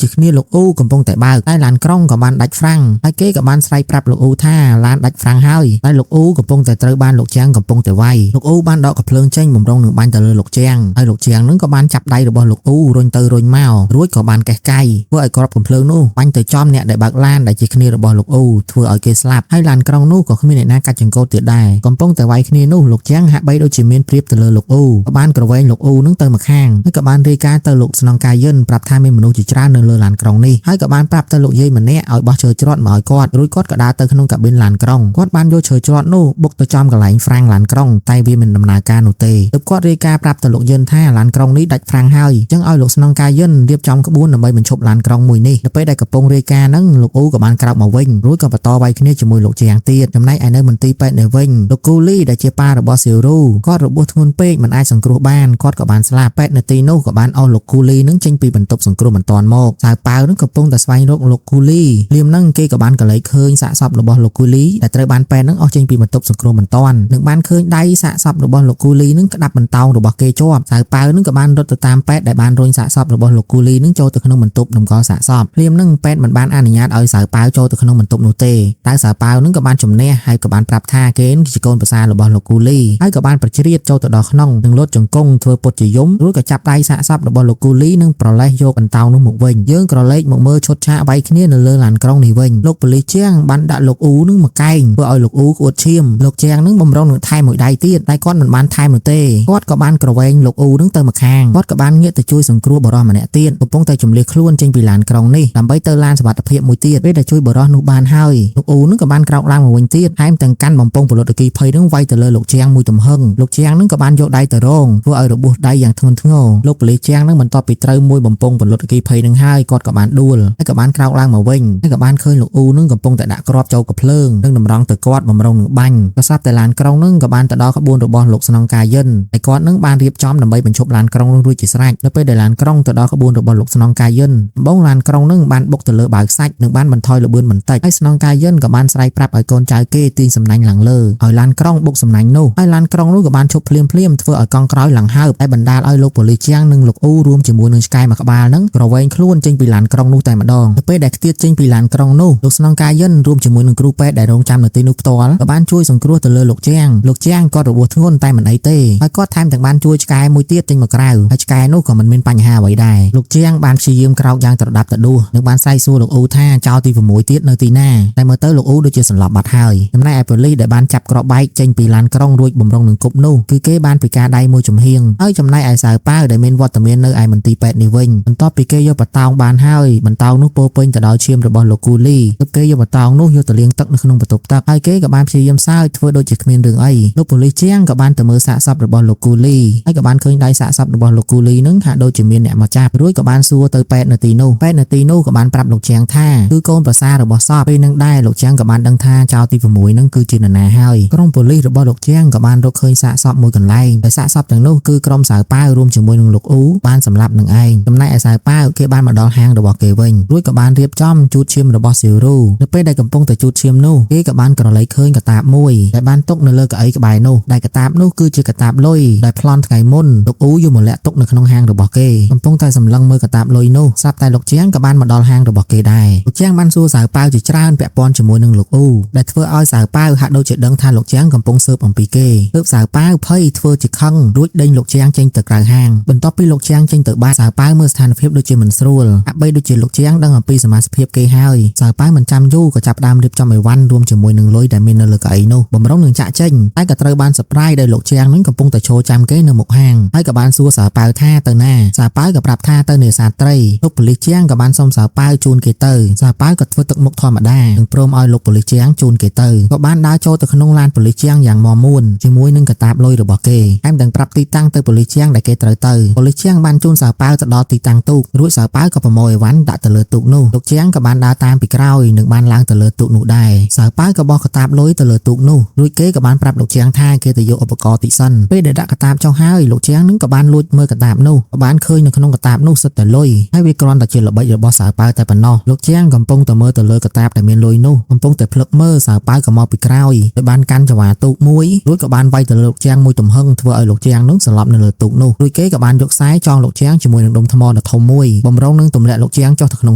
គ្នាលោកអ៊ូកំពុងតែបើកតែឡានក្រុងក៏បានដាច់ហ្វ្រាំងហើយគេក៏បានស្រែកប្រាប់លោកអ៊ូថាឡានដាច់ហ្វ្រាំងហើយតែលោកអ៊ូកំពុងតែត្រូវបានលោកជាងកំពុងតែវាយលោកអ៊ូបានដកកាភ្លើងចេញបំរុងនឹងបាញ់ទៅលើលោកជាងហើយលោកជាងនឹងក៏បានចាប់ដៃរបស់លោកអ៊ូរុញទៅរុញមករួចក៏បានកេះកាយធ្វើឲ្យគ្រាប់កាភ្លើងនោះបាញ់ទៅចំអ្នកដែលបើកឡានដែលជាគ្នារបស់លោកអ៊ូធ្វើឲ្យគេស្លាប់ហើយឡានក្រុងនោះក៏គ្មានអ្នកណាកាច់ចង្កូតទៀតដែរកំពុងតែវាយគ្នានោះលោកជាងហាក់បីដូចជាមានព្រៀបទៅលើលោកអ៊ូក៏បានក្រវែងលោកអ៊ូនឹងទៅម្ខាងហើយក៏បានរាយការណ៍ទៅលោកស្នងការយិនប្រាប់ថាមានមនុស្សជាច្រើននៅលើឡានក្រុងនេះហើយក៏បានប្រាប់ទៅលោកយាយម្នាក់ឲ្យបោះឈើច្រត់មកឲ្យគាត់រួចគាត់ក៏ដើរទៅក្នុងកាប៊ីនឡានក្រុងគាត់បានយកឈើច្រត់នោះបុកទៅចំកន្លែងហ្វ្រាំងឡានក្រុងតែវាមិនដំណើរការនោះទេទើបគាត់រាយការណ៍ប្រាប់ទៅលោកយិនថាឡានក្រុងនេះដាច់ហ្វ្រាំងហើយអញ្ចឹងឲ្យលោកស្នងការយិនរៀបចំក្បួនដើម្បីបញ្ឈប់ឡានក្រុងមួយនេះនៅពេលដែលកំពុងរាយការណ៍ហ្នឹងលោកអ៊ូក៏បានក្រោកមកវិញរួចក៏បន្តវាយគ្នាជាមួយលោកជាងទៀតចំណែកឯនៅមន្ទីរពេទ្យនៅវិញលោកគូលីដែលជាប៉ារបស់សៀវរូគាត់របួសធ្ងន់ពេកមិនអាចសង្គ្រោះបានគាត់ក៏បានស្លាប់ពេទ្យនៅទីនោះក៏បានអស់លោកគូលីនឹងចេញពីបន្ទប់សង្គ្រោះមិនទាន់មកសៅប៉ាវនឹងកំពុងតែស្វែងរកលោកគូលីលៀមនឹងគេក៏បានកលេចឃើញសាកសពរបស់លោកគូលីដែលត្រូវបានពេទ្យនឹងអស់ចេញពីបន្ទប់សង្គ្រោះមិនទាន់នឹងបានឃើញដៃសាកសពរបស់លោកគូលីនឹងក្តាប់បន្តោងរបស់គេជាប់សៅប៉ាវនឹងក៏បានរត់ទៅតាមពេទ្យដែលបានរុញសាកសពរបស់លោកគូលីនឹងចូលទៅក្នុងបន្ទប់តម្កល់សាកសពលៀមនឹងពេទ្យមិនបានអនុញ្ញាតឲ្យសៅប៉ាវចូលទៅក្នុងបន្ទប់នោះទេតែសៅប៉ាវនឹងក៏បានជំនះហើយក៏បានប្រាប់ថាគេគឺជាកូនប្រសាររបស់លោកគូលីហើយក៏បានប្រជ្រៀតចូលទៅដល់ក្នុងនឹងលោតជង្គង់ធ្វើពុតជាយំរួចក៏ចាប់ដៃសាកសពរបស់លោកគូលីនឹងប្រឡេះយកបន្តោងនោះមកវិញយើងក្រឡេកមកមើលឈុតឆាកវាយគ្នានៅលើឡានក្រុងនេះវិញលោកប៉ូលីសជាងបានដាក់លោកអ៊ូនឹងមកកែងធ្វើឲ្យលោកអ៊ូក្អួតឈាមលោកជាងនឹងបំរុងនឹងថែមមួយដៃទៀតតែគាត់មិនបានថែមនោះទេគាត់ក៏បានក្រវែងលោកអ៊ូនឹងទៅម្ខាងគាត់ក៏បានងាកទៅជួយសង្គ្រោះបរិសម្នាក់ទៀតកំពុងតែជំនះខ្លួនចេញពីឡានក្រុងនេះដើម្បីទៅឡានសុវត្ថិភាពមួយទៀតពេលដែលជួយបរិសនោះបានហើយលោកអ៊ូនឹងក៏បានក្រោកឡើងមកវិញទៀតថែមទាំងកាន់បំពង់ពលរដ្ឋអគ្គីភ័យនឹងវាយទៅលើលោកជាងមួយទំហឹងលោកជាងនឹងក៏បានយកដៃទៅរងធ្វើឲ្យរបួសដៃយ៉ាងធ្ងន់ធ្ងរលោកប៉ូលីសជាងនឹងបន្ទាប់ពីត្រូវមួយបំពង់ពលរដ្ឋអគ្គីភ័យនឹងហើយគាត់ក៏បានដួលហើយក៏បានក្រោកឡើងមកវិញហើយក៏បានឃើញលោកអ៊ូនឹងកំពុងតែដាក់គ្រាប់ចូលកាភ្លើងនិងតម្រង់ទៅគាត់បំរុងនឹងបាញ់ប្រសាប់តែឡានក្រុងនឹងក៏បានទៅដល់ក្បួនរបស់លោកស្នងការយិនហើយគាត់នឹងបានរៀបចំដើម្បីបញ្ឈប់ឡានក្រុងនឹងរួចជាស្រេចនៅពេលដែលឡានក្រុងទៅដល់ក្បួនរបស់លោកស្នងការយិនដំបូងឡានក្រុងនឹងបានបុកទៅលើបាវខ្សាច់និងបានបន្ថយល្បឿនបន្តិចហើយស្នងការយិនក៏បានស្រែកប្រាប់ឲ្យកូនចៅគេទាញសំណាញ់ឡើងលើឲ្យឡានក្រុងបុកសំណាញ់នោះហើយឡានក្រុងនោះក៏បានឈប់ភ្លាមធ្វើឲ្យកង់ក្រោយឡើងហើបហើយបណ្ដាលឲ្យលោកប៉ូលីសជាងនិងលោកអ៊ូរួមជាមួយនឹងឆ្កែមួយក្បាលនឹងប្រវែងខ្លួនចេញពីឡានក្រុងនោះតែម្ដងនៅពេលដែលខ្ទាតចេញពីឡានក្រុងនោះលោកស្នងការយិនរួមជាមួយនឹងគ្រូពេទ្យដែលរងចាំនៅទីនោះផ្ទាល់ក៏បានជួយសង្គ្រោះទៅលើលោកជាងគាត់របួសធ្ងន់តែមិនអីទេហើយគាត់ថែមទាំងបានជួយឆ្កែមួយទៀតចេញមកក្រៅហើយឆ្កែនោះក៏មិនមានបញ្ហាអ្វីដែរលោកជាងបានព្យាយាមក្រោកយ៉ាងត្រដាប់ត្រដួសនិងបានស្រែកសួរលោកអ៊ូថាចៅទី6ទៀតនៅទីណាតែមើលទៅលោកអ៊ូដូចជាសន្លប់បាត់ហើយចំណែកឯប៉ូលីសដែលបានចាប់គ្រាប់បែកចេញពីឡានក្រុងរួចបំរុងនឹងគប់នោះគឺគេបានពិការដៃមួយចំហៀងហើយចំណែកឯសៅប៉ាវដែលមានវត្តមាននៅឯមន្ទីរពេទ្យនេះវិញបន្ទាប់ពីគេយកបតោងបានហើយបន្តោងនោះពោពេញទៅដោយឈាមរបស់លោកគូលីទើបគេយកបតោងនោះយកទៅលាងទឹកនៅក្នុងបន្ទប់ទឹកហើយគេក៏បានព្យាយាមសើចធ្វើដូចជាគ្មានរឿងអីលោកប៉ូលីសជាងក៏បានទៅមើលសាកសពរបស់លោកគូលីហើយក៏បានឃើញដៃសាកសពរបស់លោកគូលីនឹងហាក់ដូចជាមានអ្នកមកចាប់រួចក៏បានសួរទៅពេទ្យនៅទីនោះក៏បានប្រាប់លោកជាងថាគឺកូនប្រសាររបស់សពពេលនឹងដែរលោកជាងក៏បានដឹងថាចៅទី6នឹងគឺជានរណាហើយក្រុមប៉ូលីសរបស់លោកជាងក៏បានរកឃើញសាកសពមួយកន្លែងហើយសាកសពទាំងនោះគឺក្រុមសៅប៉ាវរួមជាមួយនឹងលោកអ៊ូបានសម្លាប់នឹងឯងចំណែកឯសៅប៉ាវគេបានមកដល់ហាងរបស់គេវិញរួចក៏បានរៀបចំជូតឈាមរបស់សៀវរូនៅពេលដែលកំពុងតែជូតឈាមនោះគេក៏បានក្រឡេកឃើញកាតាបមួយដែលបានទុកនៅលើក កអីក្បែរនោះដែលកតាបនោះគឺជាកតាបលុយដែលប្លន់ថ្ងៃមុនលោកអ៊ូយូមកលាក់ទុកនៅក្នុងហាងរបស់គេកំពុងតែសម្លឹងមើលកតាបលុយនោះស្រាប់តែលោកជាងក៏បានមកដល់ហាងរបស់គេដែរលោកជាងបានសួរសៅប៉ាវជាច្រើនពាក់ព័ន្ធជាមួយនឹងលោកអ៊ូដែលធ្វើឲ្យសៅប៉ាវហាក់ដូចជាដឹងថាលោកជាងកំពុងស៊ើបអំពីគេទើបសៅប៉ាវភ័យធ្វើជាខឹងរួចដេញលោកជាងចេញទៅក្រៅហាងបន្ទាប់ពីលោកជាងចេញទៅបាសៅប៉ាវមើលស្ថានភាពដូចជាមិនស្រួលហាក់បីដូចជាលោកជាងដឹងអំពីសមាជិកគេហើយសៅប៉ាវមិនចាំយូរក៏ចាប់ផ្ដើមរៀបចំអីវ៉ាន់រួមជាមួយនឹងលុយដែលមាននៅលើកៅអីនោះបំរុងនឹងចាក់ចេញតែក៏ត្រូវបាន surprise ដោយលោកជាងនឹងកំពុងតែឈរចាំគេនៅមុខហាងហើយក៏បានសួរសៅប៉ាវថាទៅណាសៅប៉ាវក៏ប្រាប់ថាទៅនេសាទត្រីលោកប៉ូលីសជាងក៏បានសុំសៅប៉ាវជូនគេទៅសៅប៉ាវក៏ធ្វើទឹកមុខធម្មតានិងព្រមឲ្យលោកប៉ូលីសជាងជូនគេទៅក៏បានដើរចូលទៅក្នុងឡានប៉ូលីសជាងយ៉ាងមាំមួនជាមួយនឹងកតាបលុយរបស់គេហើយទាំងប្រាប់ទីតាំងទៅប៉ូលីសជាងដែលគេត្រូវទៅប៉ូលីសជាងបានជូនសៅប៉ាវទៅដល់ទីតាំងទូករួចសៅប៉ាវក៏ប្រមូលអីវ៉ាន់ដាក់ទៅលើទូកនោះលោកជាងក៏បានដើរតាមពីក្រោយនិងបានឡើងទៅលើទូកនោះដែរសៅប៉ាវក៏បោះកតាបលុយទៅលើទូកនោះរួចគេក៏បានប្រាប់លោកជាងថាគេទៅយកឧបករណ៍តិសិនពេលដែលដាក់កតាបចុះហើយលោកជាងនឹងក៏បានលួចមើលកតាបនោះក៏បានឃើញនៅក្នុងកតាបនោះសិតតែលុយហើយវាគ្រាន់តែជាល្បិចរបស់សៅប៉ាវតែប៉ុណ្ណោះលោកជាងកំពុងតែមើលទៅលើកតាបដែលមានលុយនោះកំពុងតែភ្លឹកមើលសៅប៉ាវក៏មកពីក្រោយដោយបានកាន់ចង្វាទូកមួយរួចក៏បានវាយទៅលើលោកជាងមួយទំហឹងធ្វើឲ្យលោកជាងនោះសន្លប់នៅលើទូកនោះរួចគេក៏បានយកខ្សែចងលោកជាងជាមួយនឹងដុំថ្មដ៏ធំមួយបំរុងនឹងទម្លាក់លោកជាងចុះទៅក្នុង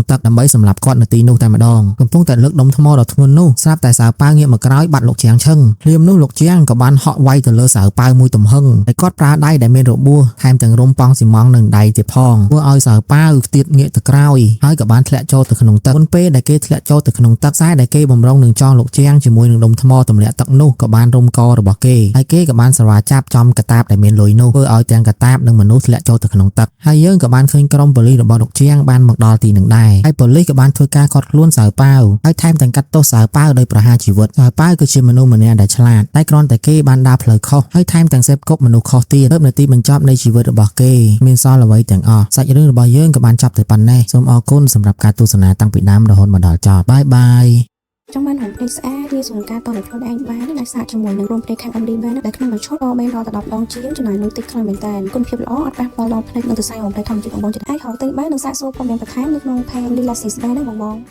ទឹកដើម្បីសម្លាប់គាត់នៅទីនោះតែម្ដងកំពុងតែលើកដុំថ្មដ៏ធ្ងន់នោះស្រាប់តែសៅប៉ាវងាកមកក្រោយបាត់លោកជាងឈឹងភ្លាមនោះលោកជាងក៏បានហក់វាយទៅលើសៅប៉ាវមួយទំហឹងតែគាត់ប្រើដៃដែលមានរបួសថែមទាំងរុំប៉ង់ស៊ីម៉ង់នឹងដៃទៀតផងធ្វើឲ្យសៅប៉ាវទៀតងាកទៅក្រោយហើយក៏បានធ្លាក់ចូលទៅក្នុងទឹកមុនពេលដែលគេធ្លាក់ចូលទៅក្នុងទឹកខ្សែដែលគេបំរុងនឹងចងលោកជាងជាមួយនឹងដុំថ្មទម្លាក់ទឹកនោះក៏បានរុំករបស់គេហើយគេក៏បានសារ៉ាចាប់ចំកតាបដែលមានលុយនោះធ្វើឲ្យទាំងកតាបនិងមនុស្សធ្លាក់ចូលទៅក្នុងទឹកហើយយើងក៏បានឃើញក្រុមប៉ូលីសរបស់លោកជាងបានមកដល់ទីនឹងដែរហើយប៉ូលីសក៏បានធ្វើការឃាត់ខ្លួនសៅប៉ាវហើយថែមទាំងកាត់ទោសសៅប៉ាវដោយប្រហារជីវិតសៅប៉ាវគឺជាមនុស្សម្នាក់ដែលឆ្លាតតែគ្រាន់តែគេបានដើរផ្លូវខុសហើយថែមទាំងសេពគប់មនុស្សខុសទៀតទើបនៅទីបញ្ចប់នៃជីវិតរបស់គេមានសល់អ្វីទាំងអស់សាច់រឿងរបស់យើងក៏បានចប់តែប៉ុណ្ណេះសូមអរគុណសម្រាប់ការទស្សនាតាំងពីដើមរហូតមកដល់ចប់បាយបាយtrong ban hành play xã đi dùng ca to để cho anh bán lại xạ cho mùi những room play khác ông đi bán để khi mà chốt o bên đó tập đong chiến cho này nối tích làm bệnh tàn con phim ló ở back vào play từ sai hồng play thầm chỉ còn bốn chữ ai họ tên bán được xạ số con bên bạc tháng được non pay đi là xịt bán đấy bong bong